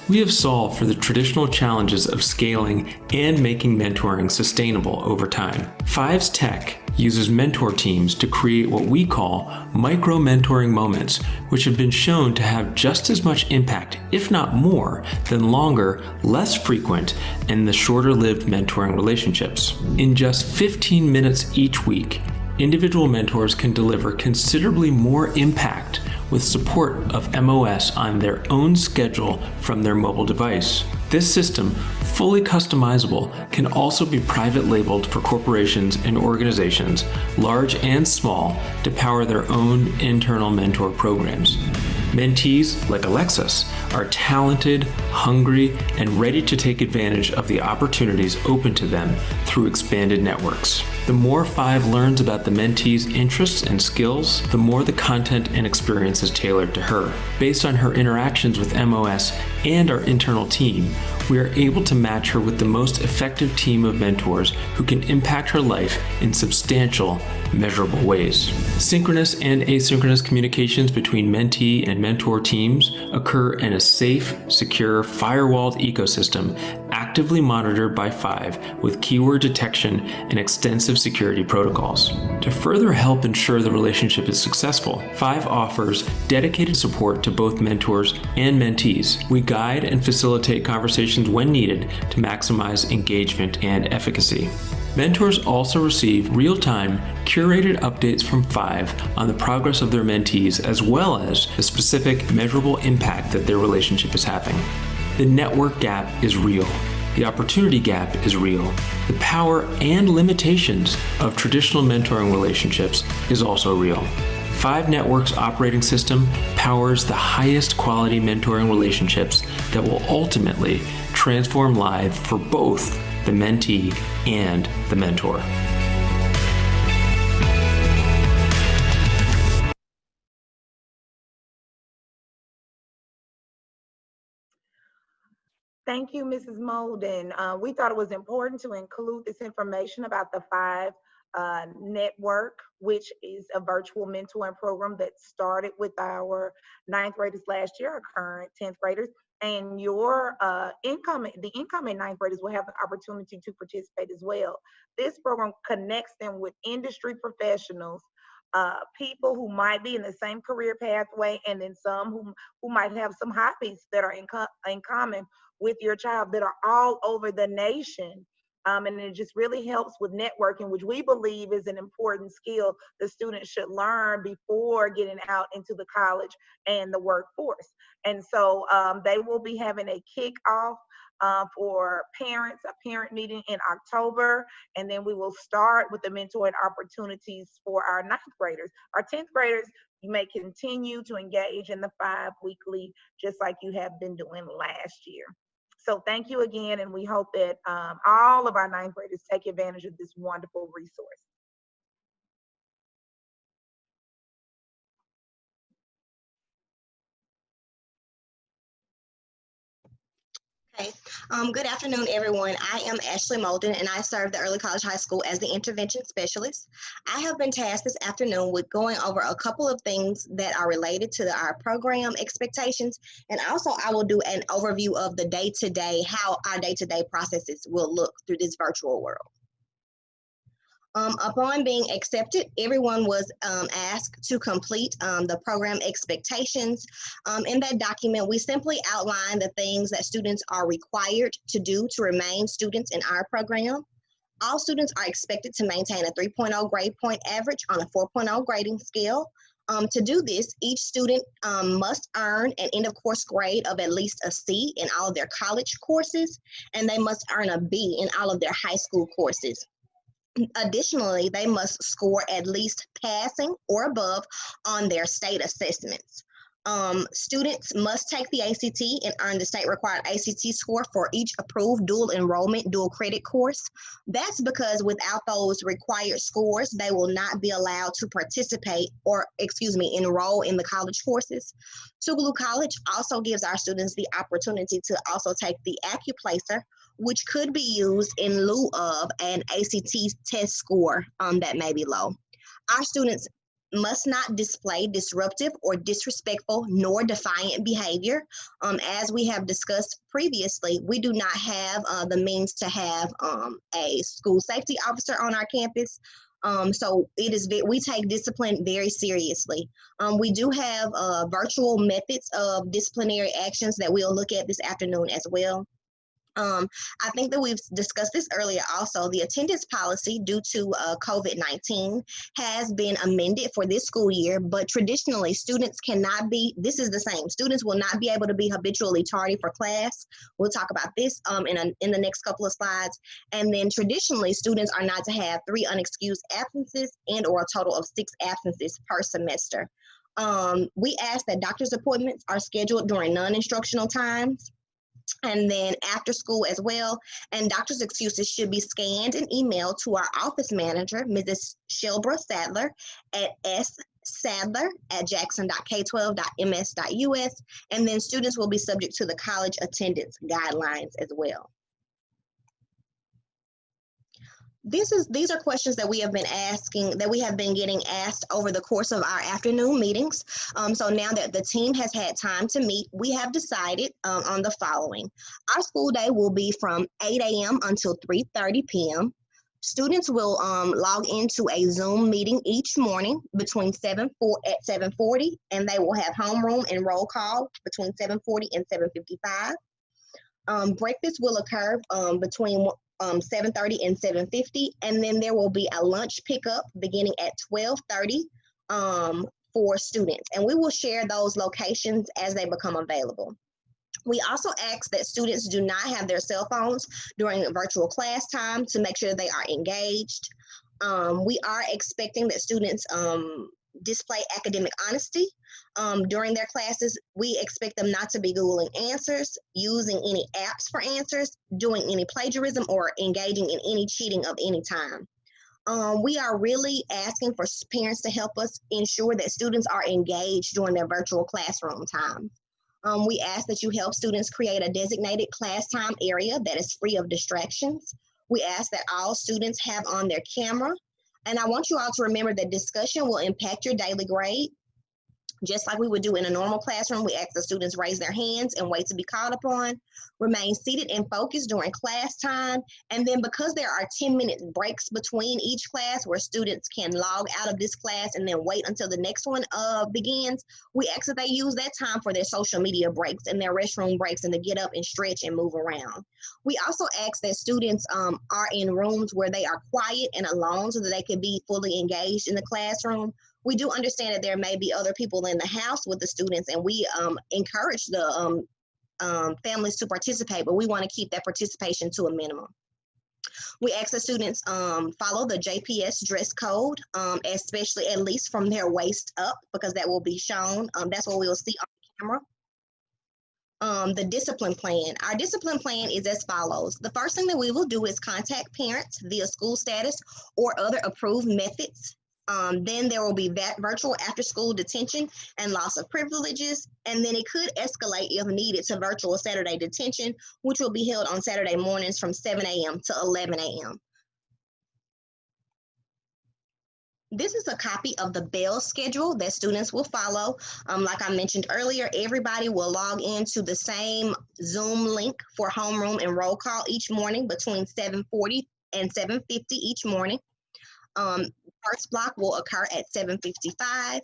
We have solved for the traditional challenges of scaling and making mentoring sustainable over time. Five's tech uses mentor teams to create what we call micro-mentoring moments, which have been shown to have just as much impact, if not more, than longer, less frequent, and the shorter-lived mentoring relationships. In just 15 minutes each week, individual mentors can deliver considerably more impact with support of MOS on their own schedule from their mobile device. This system, fully customizable, can also be private labeled for corporations and organizations, large and small, to power their own internal mentor programs. Mentees, like Alexis, are talented, hungry, and ready to take advantage of the opportunities open to them through expanded networks. The more Five learns about the mentee's interests and skills, the more the content and experience is tailored to her. Based on her interactions with MOS and our internal team, we are able to match her with the most effective team of mentors who can impact her life in substantial, measurable ways. Synchronous and asynchronous communications between mentee and mentor teams occur in a safe, secure, firewalled ecosystem actively monitored by Five with keyword detection and extensive security protocols. To further help ensure the relationship is successful, Five offers dedicated support to both mentors and mentees. We guide and facilitate conversations when needed to maximize engagement and efficacy. Mentors also receive real-time, curated updates from Five on the progress of their mentees, as well as the specific, measurable impact that their relationship is having. The network gap is real. The opportunity gap is real. The power and limitations of traditional mentoring relationships is also real. Five Network's operating system powers the highest quality mentoring relationships that will ultimately transform lives for both the mentee and the mentor. Thank you, Mrs. Molden. We thought it was important to include this information about the Five Network, which is a virtual mentoring program that started with our 9th graders last year, our current 10th graders. And your the incoming 9th graders will have the opportunity to participate as well. This program connects them with industry professionals, people who might be in the same career pathway, and then some who might have some hobbies that are in common with your child that are all over the nation. And it just really helps with networking, which we believe is an important skill the students should learn before getting out into the college and the workforce. And so they will be having a kickoff for parents, a parent meeting in October, and then we will start with the mentoring opportunities for our 9th graders. Our 10th graders, you may continue to engage in the 5 weekly, just like you have been doing last year. So thank you again, and we hope that all of our 9th graders take advantage of this wonderful resource. Okay. Good afternoon, everyone. I am Ashley Molden, and I serve the Early College High School as the Intervention Specialist. I have been tasked this afternoon with going over a couple of things that are related to our program expectations, and also I will do an overview of the day-to-day, how our day-to-day processes will look through this virtual world. Upon being accepted, everyone was asked to complete the program expectations. In that document, we simply outline the things that students are required to do to remain students in our program. All students are expected to maintain a 3.0 grade point average on a 4.0 grading scale. To do this, each student must earn an end of course grade of at least a C in all of their college courses, and they must earn a B in all of their high school courses. Additionally, they must score at least passing or above on their state assessments. Students must take the ACT and earn the state required ACT score for each approved dual enrollment, dual credit course. That's because without those required scores, they will not be allowed to participate or, enroll in the college courses. Tougaloo College also gives our students the opportunity to also take the AccuPlacer, which could be used in lieu of an ACT test score that may be low. Our students must not display disruptive or disrespectful nor defiant behavior. As we have discussed previously, we do not have the means to have a school safety officer on our campus. So we take discipline very seriously. We do have virtual methods of disciplinary actions that we'll look at this afternoon as well. I think that we've discussed this earlier also. The attendance policy due to COVID-19 has been amended for this school year, but traditionally students cannot be, this is the same, students will not be able to be habitually tardy for class. We'll talk about this in the next couple of slides. And then traditionally students are not to have 3 unexcused absences and or a total of 6 absences per semester. We ask that doctor's appointments are scheduled during non-instructional times, and then after school as well, and doctor's excuses should be scanned and emailed to our office manager, Mrs. Shelbra Sadler, at sadler@jackson.k12.ms.us, and then students will be subject to the college attendance guidelines as well. These are questions that we have been getting asked over the course of our afternoon meetings. So now that the team has had time to meet, we have decided on the following. Our school day will be from 8 a.m. until 3:30 p.m. Students will log into a Zoom meeting each morning between 7:40, and they will have homeroom and roll call between 7:40 and 7:55. Breakfast will occur between 7:30 and 7:50, and then there will be a lunch pickup beginning at 12:30 for students, and we will share those locations as they become available. We also ask that students do not have their cell phones during virtual class time to make sure they are engaged. We are expecting that students display academic honesty during their classes. We expect them not to be Googling answers, using any apps for answers, doing any plagiarism, or engaging in any cheating of any time. We are really asking for parents to help us ensure that students are engaged during their virtual classroom time. We ask that you help students create a designated class time area that is free of distractions. We ask that all students have on their camera. And I want you all to remember that discussion will impact your daily grade. Just like we would do in a normal classroom, we ask the students raise their hands and wait to be called upon. Remain seated and focused during class time. And then because there are 10-minute breaks between each class where students can log out of this class and then wait until the next one begins, we ask that they use that time for their social media breaks and their restroom breaks and to get up and stretch and move around. We also ask that students are in rooms where they are quiet and alone so that they can be fully engaged in the classroom. We do understand that there may be other people in the house with the students, and we encourage the families to participate, but we want to keep that participation to a minimum. We ask the students follow the JPS dress code, especially at least from their waist up, because that will be shown. That's what we will see on the camera. The discipline plan. Our discipline plan is as follows. The first thing that we will do is contact parents via school status or other approved methods. Then there will be virtual after-school detention and loss of privileges, and then it could escalate if needed to virtual Saturday detention, which will be held on Saturday mornings from 7 a.m. to 11 a.m. This is a copy of the bell schedule that students will follow. Like I mentioned earlier, everybody will log into the same Zoom link for homeroom and roll call each morning between 7:40 and 7:50 each morning. First block will occur at 7:55,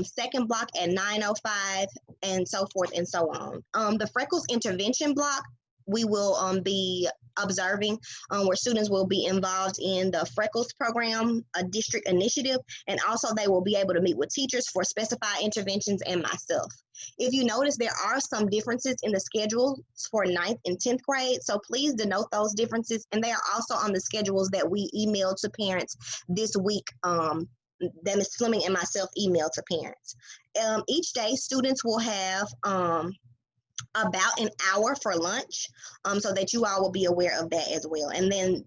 second block at 9:05, and so forth and so on. The Freckles intervention block, we will be observing where students will be involved in the Freckles program, a district initiative, and also they will be able to meet with teachers for specified interventions and myself. If you notice, there are some differences in the schedules for 9th and 10th grade, so please denote those differences, and they are also on the schedules that we emailed to parents this week, that Ms. Fleming and myself emailed to parents. Each day, students will have about an hour for lunch, so that you all will be aware of that as well. And then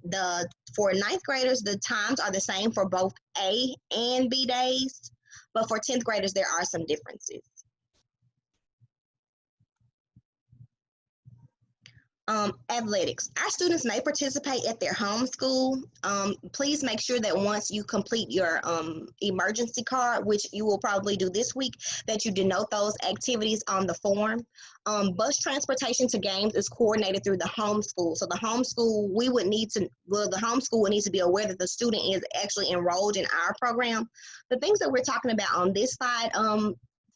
for 9th graders, the times are the same for both A and B days, but for 10th graders, there are some differences. Athletics. Our students may participate at their home school. Please make sure that once you complete your emergency card, which you will probably do this week, that you denote those activities on the form. Bus transportation to games is coordinated through the home school. So the home school, the home school will need to be aware that the student is actually enrolled in our program. The things that we're talking about on this slide,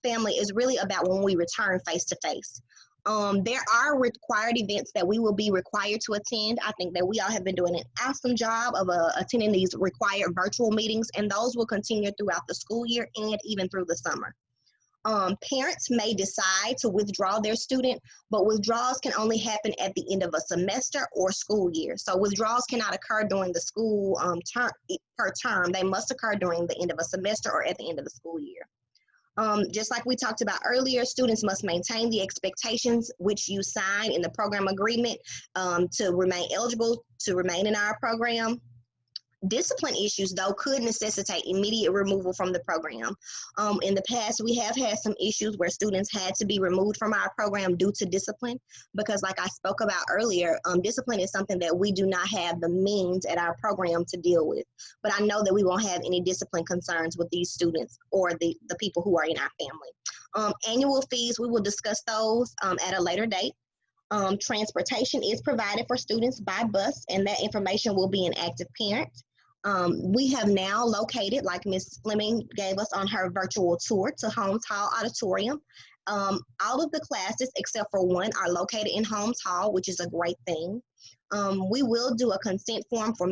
family, is really about when we return face-to-face. There are required events that we will be required to attend. I think that we all have been doing an awesome job of attending these required virtual meetings, and those will continue throughout the school year and even through the summer. Parents may decide to withdraw their student, but withdrawals can only happen at the end of a semester or school year. So withdrawals cannot occur during the school per term. They must occur during the end of a semester or at the end of the school year. Just like we talked about earlier, students must maintain the expectations which you sign in the program agreement to remain eligible to remain in our program. Discipline issues, though, could necessitate immediate removal from the program. In the past, we have had some issues where students had to be removed from our program due to discipline, because like I spoke about earlier, discipline is something that we do not have the means at our program to deal with. But I know that we won't have any discipline concerns with these students or the people who are in our family. Annual fees, we will discuss those at a later date. Transportation is provided for students by bus, and that information will be an active parent. We have now located, like Ms. Fleming gave us on her virtual tour, to Holmes Hall Auditorium. All of the classes except for one are located in Holmes Hall, which is a great thing. We will do a consent form for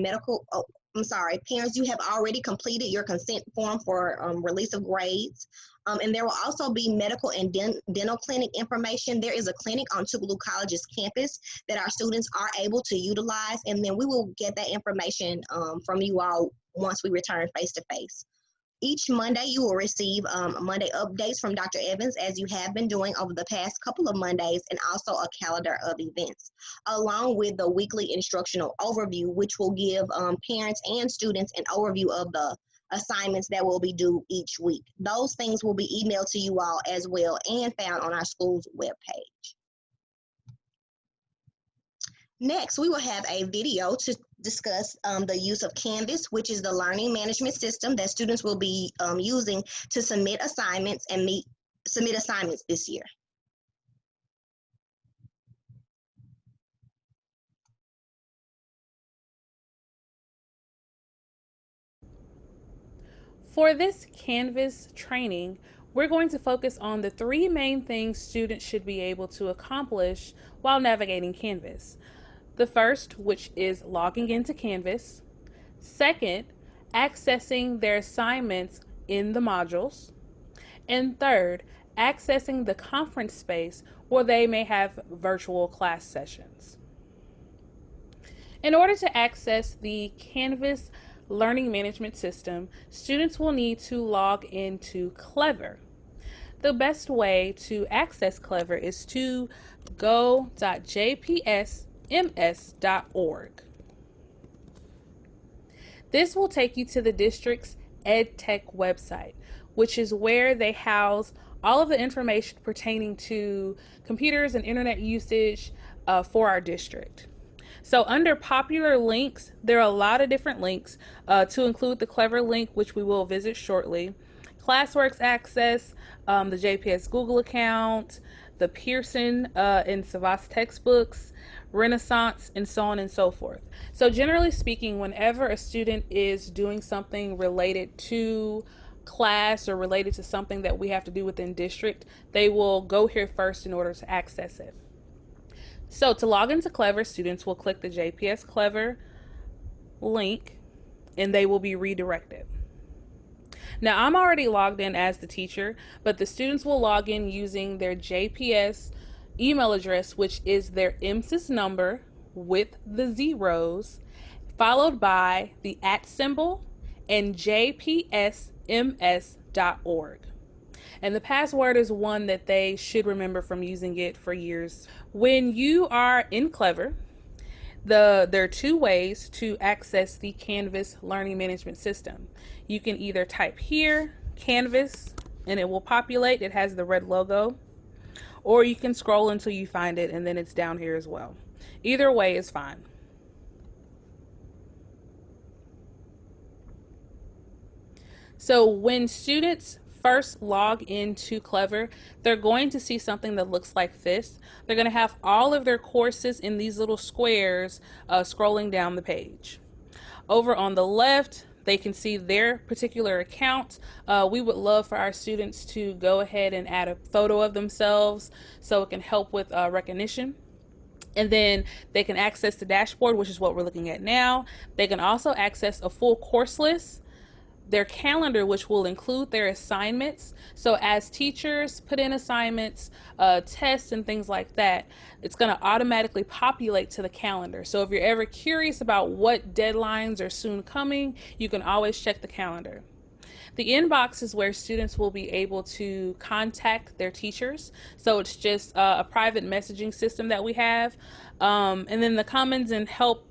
parents, you have already completed your consent form for release of grades. And there will also be medical and dental clinic information. There is a clinic on Tougaloo College's campus that our students are able to utilize, and then we will get that information from you all once we return face-to-face. Each Monday, you will receive Monday updates from Dr. Evans, as you have been doing over the past couple of Mondays, and also a calendar of events, along with the weekly instructional overview, which will give parents and students an overview of the assignments that will be due each week. Those things will be emailed to you all as well and found on our school's webpage. Next, we will have a video to discuss the use of Canvas, which is the learning management system that students will be using to submit assignments and submit assignments this year. For this Canvas training, we're going to focus on the 3 main things students should be able to accomplish while navigating Canvas. The first, which is logging into Canvas. Second, accessing their assignments in the modules. And third, accessing the conference space or they may have virtual class sessions. In order to access the Canvas Learning Management System, students will need to log into Clever. The best way to access Clever is to go.jpsms.org. This will take you to the district's EdTech website, which is where they house all of the information pertaining to computers and internet usage for our district. So under popular links, there are a lot of different links to include the Clever link, which we will visit shortly. Classworks access, the JPS-Tougaloo account, the Pearson and Savas textbooks, Renaissance, and so on and so forth. So generally speaking, whenever a student is doing something related to class or related to something that we have to do within district, they will go here first in order to access it. So to log into Clever, students will click the JPS Clever link and they will be redirected. Now I'm already logged in as the teacher, but the students will log in using their JPS email address, which is their MSIS number with the zeros, followed by the @ symbol and jpsms.org. And the password is one that they should remember from using it for years. When you are in Clever, there are two ways to access the Canvas Learning Management System. You can either type here, Canvas, and it will populate. It has the red logo. Or you can scroll until you find it, and then it's down here as well. Either way is fine. So when students first log into Clever, they're going to see something that looks like this. They're going to have all of their courses in these little squares scrolling down the page. Over on the left, they can see their particular account. We would love for our students to go ahead and add a photo of themselves so it can help with recognition. And then they can access the dashboard, which is what we're looking at now. They can also access a full course list, their calendar, which will include their assignments. So as teachers put in assignments, tests and things like that, it's going to automatically populate to the calendar. So if you're ever curious about what deadlines are soon coming, you can always check the calendar. The inbox is where students will be able to contact their teachers. So it's just a private messaging system that we have. And then the commons and help,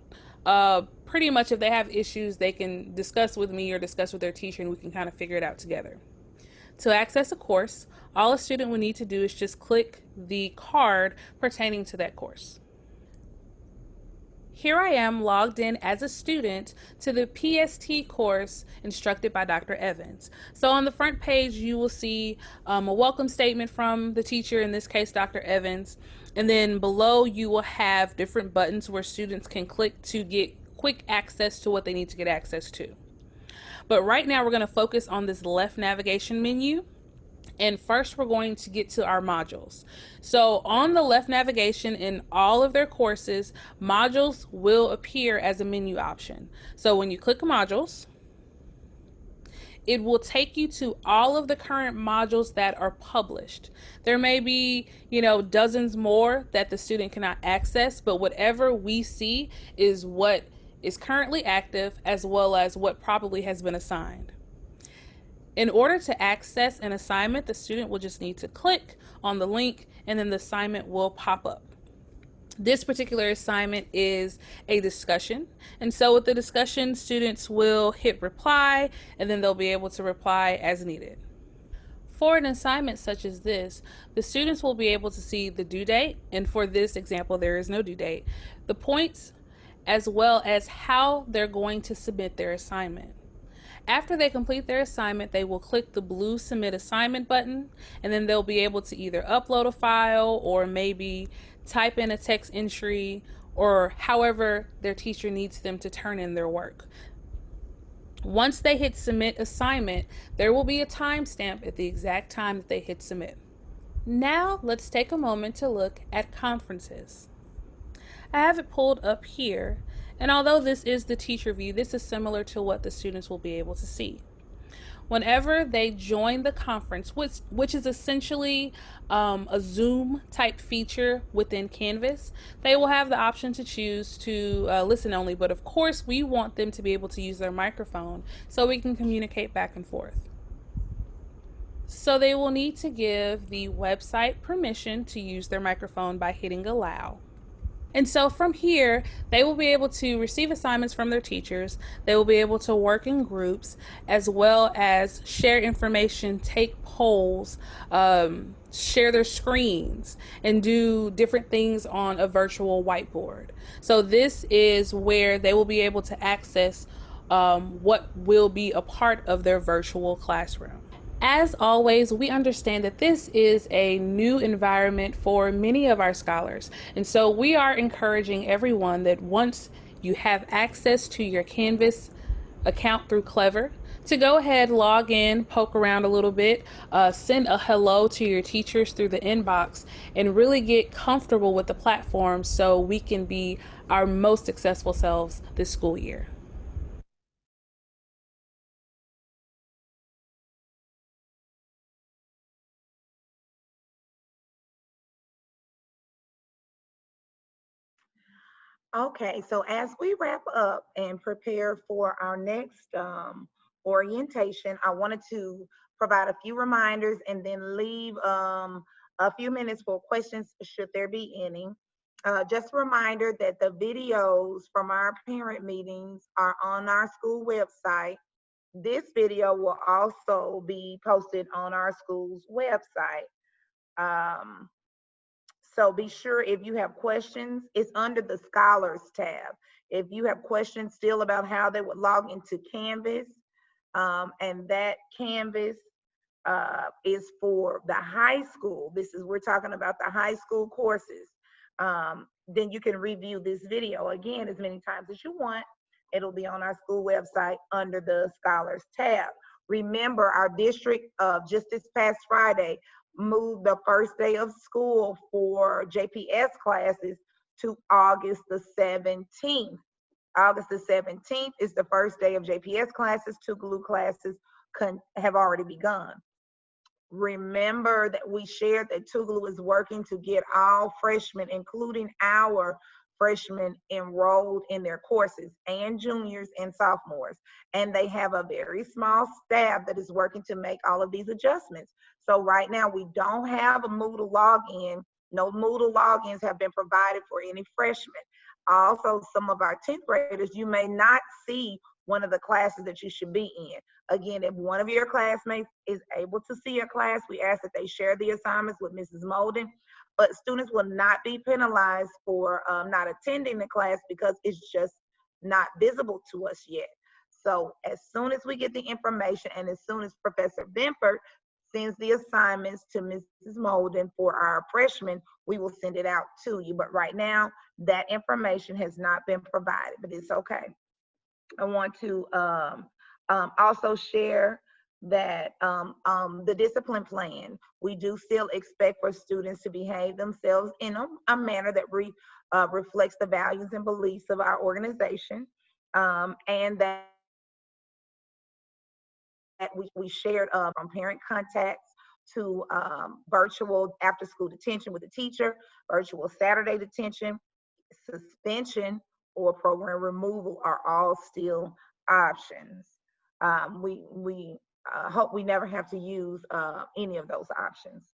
pretty much if they have issues, they can discuss with me or discuss with their teacher, and we can kind of figure it out together. To access a course, all a student will need to do is just click the card pertaining to that course. Here I am logged in as a student to the PST course instructed by Dr. Evans. So on the front page, you will see a welcome statement from the teacher, in this case, Dr. Evans. And then below you will have different buttons where students can click to get quick access to what they need to get access to. But right now we're going to focus on this left navigation menu. And first we're going to get to our modules. So on the left navigation in all of their courses, modules will appear as a menu option. So when you click modules, it will take you to all of the current modules that are published. There may be, dozens more that the student cannot access, but whatever we see is what is currently active as well as what probably has been assigned. In order to access an assignment, the student will just need to click on the link and then the assignment will pop up. This particular assignment is a discussion. And so with the discussion, students will hit reply and then they'll be able to reply as needed. For an assignment such as this, the students will be able to see the due date. And for this example, there is no due date. The points, as well as how they're going to submit their assignment. After they complete their assignment, they will click the blue Submit Assignment button, and then they'll be able to either upload a file or maybe type in a text entry or however their teacher needs them to turn in their work. Once they hit Submit Assignment, there will be a timestamp at the exact time that they hit Submit. Now let's take a moment to look at conferences. I have it pulled up here. And although this is the teacher view, this is similar to what the students will be able to see. Whenever they join the conference, which is essentially a Zoom type feature within Canvas, they will have the option to choose to listen only. But of course, we want them to be able to use their microphone so we can communicate back and forth. So they will need to give the website permission to use their microphone by hitting allow. And so from here, they will be able to receive assignments from their teachers. They will be able to work in groups, as well as share information, take polls, share their screens, and do different things on a virtual whiteboard. So this is where they will be able to access what will be a part of their virtual classroom. As always, we understand that this is a new environment for many of our scholars. And so we are encouraging everyone that once you have access to your Canvas account through Clever, to go ahead, log in, poke around a little bit, send a hello to your teachers through the inbox, and really get comfortable with the platform so we can be our most successful selves this school year. Okay, so as we wrap up and prepare for our next orientation, I wanted to provide a few reminders and then leave a few minutes for questions should there be any. Just a reminder that the videos from our parent meetings are on our school website. This video will also be posted on our school's website. So be sure if you have questions, it's under the Scholars tab. If you have questions still about how they would log into Canvas, and that Canvas is for the high school. We're talking about the high school courses. Then you can review this video again as many times as you want. It'll be on our school website under the Scholars tab. Remember, our district just this past Friday moved the first day of school for JPS classes to August the 17th. August the 17th is the first day of JPS classes. Tougaloo classes have already begun. Remember that we shared that Tougaloo is working to get all freshmen, including our freshmen, enrolled in their courses, and juniors and sophomores. And they have a very small staff that is working to make all of these adjustments. So right now we don't have a Moodle login. No Moodle logins have been provided for any freshmen. Also, some of our 10th graders, you may not see one of the classes that you should be in. Again, if one of your classmates is able to see a class, we ask that they share the assignments with Mrs. Molden, but students will not be penalized for not attending the class because it's just not visible to us yet. So as soon as we get the information and as soon as Professor Benford sends the assignments to Mrs. Molden for our freshmen, we will send it out to you. But right now, that information has not been provided, but it's okay. I want to also share that the discipline plan, we do still expect for students to behave themselves in a manner that reflects the values and beliefs of our organization, and that we shared from parent contacts to virtual after-school detention with a teacher, virtual Saturday detention, suspension, or program removal are all still options. We hope we never have to use any of those options.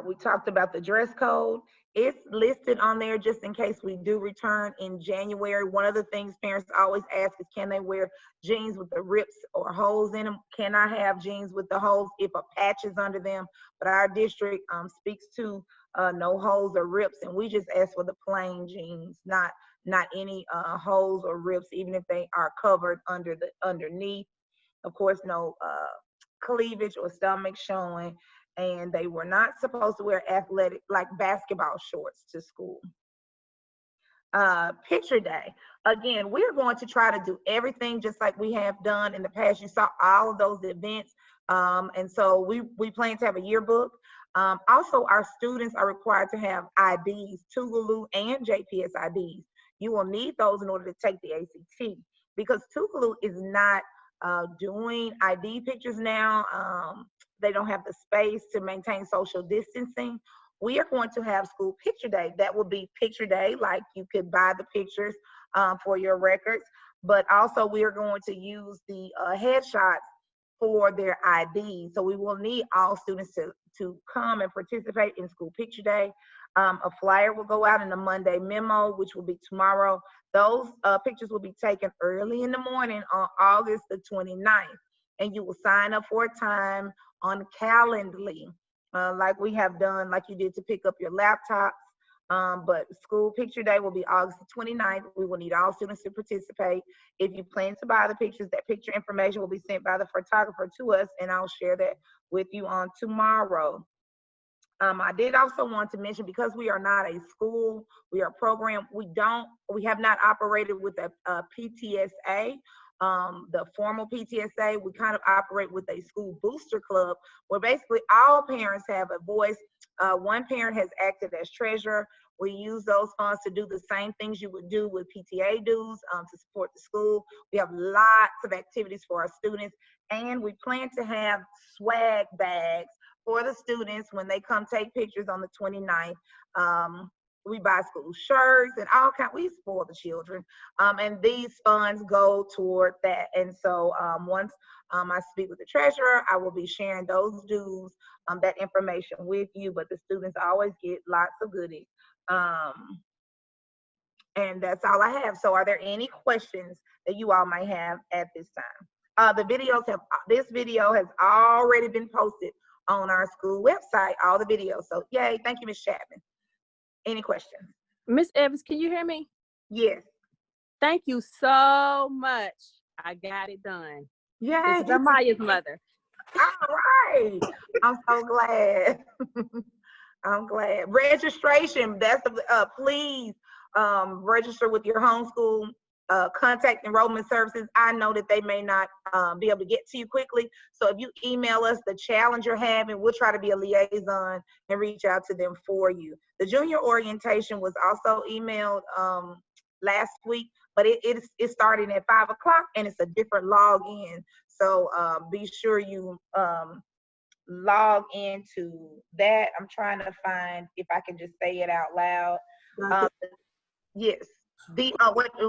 We talked about the dress code. It's listed on there just in case we do return in January. One of the things parents always ask is, can they wear jeans with the rips or holes in them? Can I have jeans with the holes if a patch is under them? But our district speaks to no holes or rips, and we just ask for the plain jeans, not any holes or rips, even if they are covered underneath. Of course, no cleavage or stomach showing. And they were not supposed to wear athletic, like basketball shorts to school. Picture day. Again, we're going to try to do everything just like we have done in the past. You saw all of those events. And so we plan to have a yearbook. Also, our students are required to have IDs, Tougaloo and JPS IDs. You will need those in order to take the ACT, because Tougaloo is not doing ID pictures now. They don't have the space to maintain social distancing. We are going to have school picture day. That will be picture day, like you could buy the pictures for your records, but also we are going to use the headshots for their ID. So we will need all students to come and participate in school picture day. A flyer will go out in the Monday memo, which will be tomorrow. Those pictures will be taken early in the morning on August the 29th. And you will sign up for a time on Calendly, like we have done, like you did to pick up your laptops. But school picture day will be August the 29th. We will need all students to participate. If you plan to buy the pictures, that picture information will be sent by the photographer to us, and I'll share that with you on tomorrow. I did also want to mention, because we are not a school, we are a program, we have not operated with a PTSA, the formal PTSA. We kind of operate with a school booster club, where basically all parents have a voice. One parent has acted as treasurer. We use those funds to do the same things you would do with PTA dues to support the school. We have lots of activities for our students, and we plan to have swag bags for the students when they come take pictures on the 29th. We buy school shirts and all kinds. We spoil the children, and these funds go toward that. And so once I speak with the treasurer, I will be sharing those dues, that information with you. But the students always get lots of goodies. And that's all I have. So are there any questions that you all might have at this time? This video has already been posted on our school website, all the videos. So yay, thank you, Ms. Chapman. Any questions? Miss Evans, can you hear me? Yes. Thank you so much. I got it done. Yeah. This is Amaya's mother. All right. I'm so glad. I'm glad. Registration, that's please register with your homeschool. Contact enrollment services. I know that they may not be able to get to you quickly. So if you email us the challenge you're having, we'll try to be a liaison and reach out to them for you. The junior orientation was also emailed last week, but it's starting at 5 o'clock and it's a different login. So be sure you log into that. I'm trying to find if I can just say it out loud. Yes.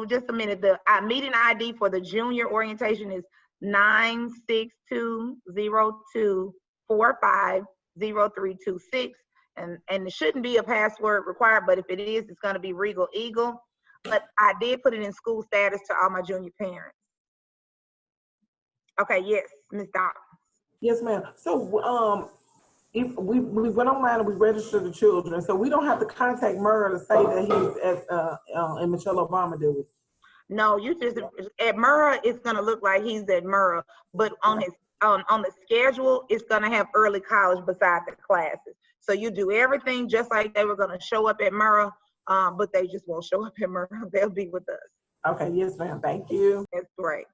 Just a minute. The meeting ID for the junior orientation is 96202450326, and it shouldn't be a password required, but if it is, it's going to be Regal Eagle. But I did put it in school status to all my junior parents. Okay. Yes, Ms. Dawkins. Yes, ma'am. So if we went online and we registered the children, so we don't have to contact Murrah to say that he's at in Michelle Obama, do we? No, you just at Murrah, it's gonna look like he's at Murrah, but on his on the schedule, it's gonna have early college beside the classes. So you do everything just like they were gonna show up at Murrah, but they just won't show up at Murrah. They'll be with us. Okay. Yes, ma'am. Thank you. That's great.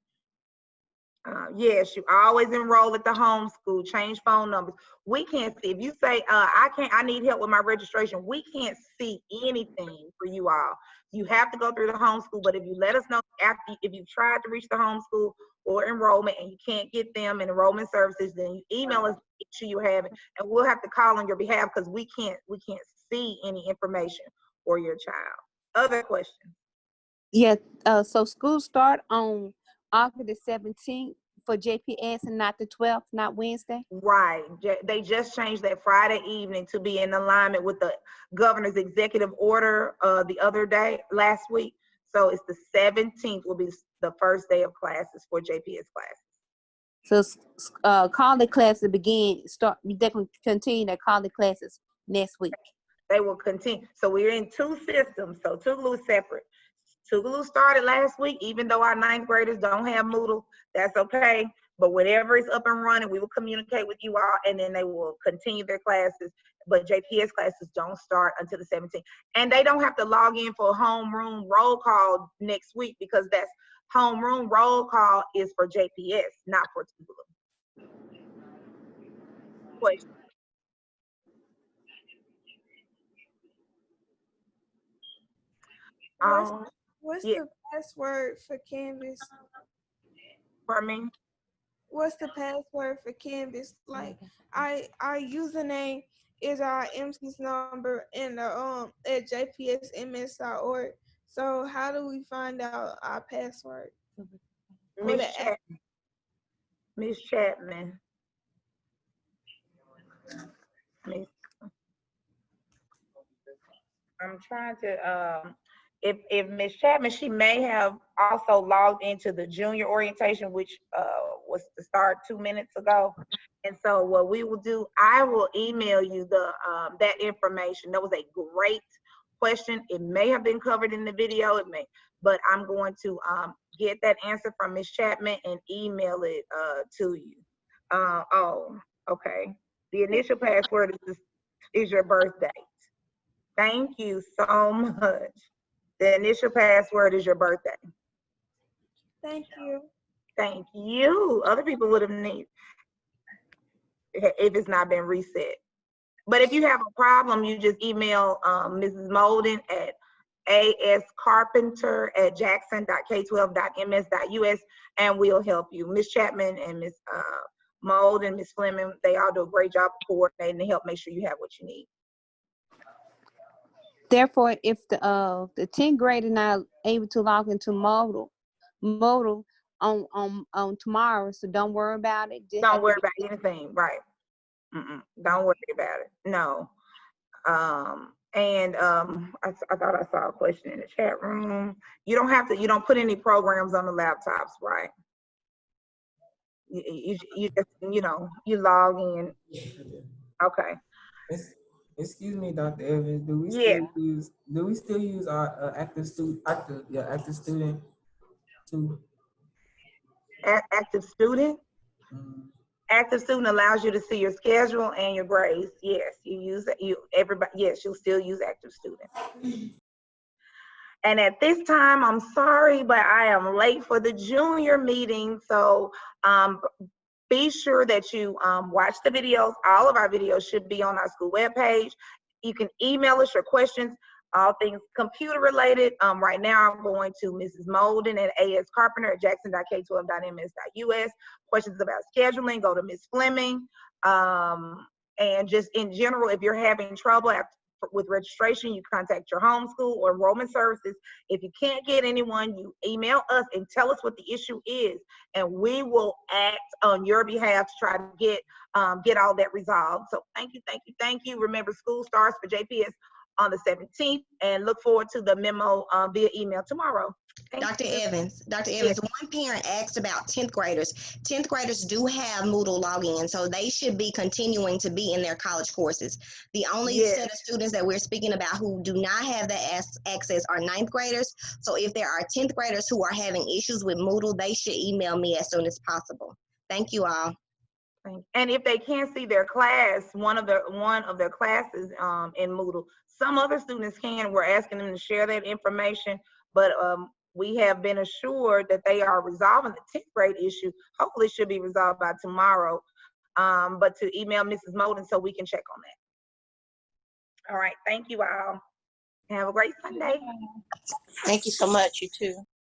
Yes, you always enroll at the homeschool, change phone numbers. We can't see, if you say, I need help with my registration, we can't see anything for you all. You have to go through the homeschool, but if you let us know if you tried to reach the homeschool or enrollment and you can't get them in enrollment services, then you email us, make sure you have it, and we'll have to call on your behalf because we can't see any information for your child. Other questions? Yeah, so school start on August the 17th for JPS and not the 12th, not Wednesday? Right. They just changed that Friday evening to be in alignment with the governor's executive order the other day, last week. So it's the 17th will be the first day of classes for JPS classes. So college classes they're going to continue their college classes next week. They will continue. So we're in two systems. So Tougaloo is separate. Tougaloo started last week, even though our 9th graders don't have Moodle, that's okay. But whenever it's up and running, we will communicate with you all, and then they will continue their classes. But JPS classes don't start until the 17th. And they don't have to log in for homeroom roll call next week because that's homeroom roll call is for JPS, not for Tougaloo. Question. What's the password for Canvas? Pardon me? what's the password for Canvas? Like our username is our MC's number and at jpsms.org. So how do we find out our password? Miss Chapman. I'm trying to, if Miss Chapman, she may have also logged into the junior orientation, which was to start 2 minutes ago. And so what we will do, I will email you the that information. That was a great question. It may have been covered in the video, it may, but I'm going to get that answer from Miss Chapman and email it to you. Oh, okay. The initial password is your birth date. Thank you so much. The initial password is your birthday. Thank you. Thank you. Other people would have needed if it's not been reset. But if you have a problem, you just email Mrs. Molden at ascarpenter@jackson.k12.ms.us and we'll help you. Ms. Chapman and Ms. Molden, Ms. Fleming, they all do a great job of coordinating to help make sure you have what you need. Therefore, if the 10th grader not able to log into modal on tomorrow, so don't worry about it. Just don't worry about anything, right? Don't worry about it. No. I thought I saw a question in the chat room. You don't have to. You don't put any programs on the laptops, right? You just you log in. Okay. Excuse me, Dr. Evans. Do we still use our active student too? Active student. Active student allows you to see your schedule and your grades. Yes, you use it. Yes, you'll still use active student. And at this time, I'm sorry, but I am late for the junior meeting. So be sure that you watch the videos. All of our videos should be on our school webpage. You can email us your questions, all things computer related. Right now, I'm going to Mrs. Molden at ascarpenter@jackson.k12.ms.us. Questions about scheduling, go to Ms. Fleming. And just in general, if you're having trouble with registration, you contact your homeschool or enrollment services. If you can't get anyone, you email us and tell us what the issue is, and we will act on your behalf to try to get all that resolved. So thank you. Remember, school starts for JPS on the 17th, and look forward to the memo via email tomorrow. Dr. Evans, yes. One parent asked about 10th graders. 10th graders do have Moodle login, so they should be continuing to be in their college courses. The only set of students that we're speaking about who do not have that access are 9th graders. So if there are 10th graders who are having issues with Moodle, they should email me as soon as possible. Thank you all. And if they can't see their class, one of their classes in Moodle, some other students can. We're asking them to share that information, but we have been assured that they are resolving the 10th grade issue. Hopefully it should be resolved by tomorrow, but to email Mrs. Molden so we can check on that. All right, thank you all. Have a great Sunday. Thank you so much, you too.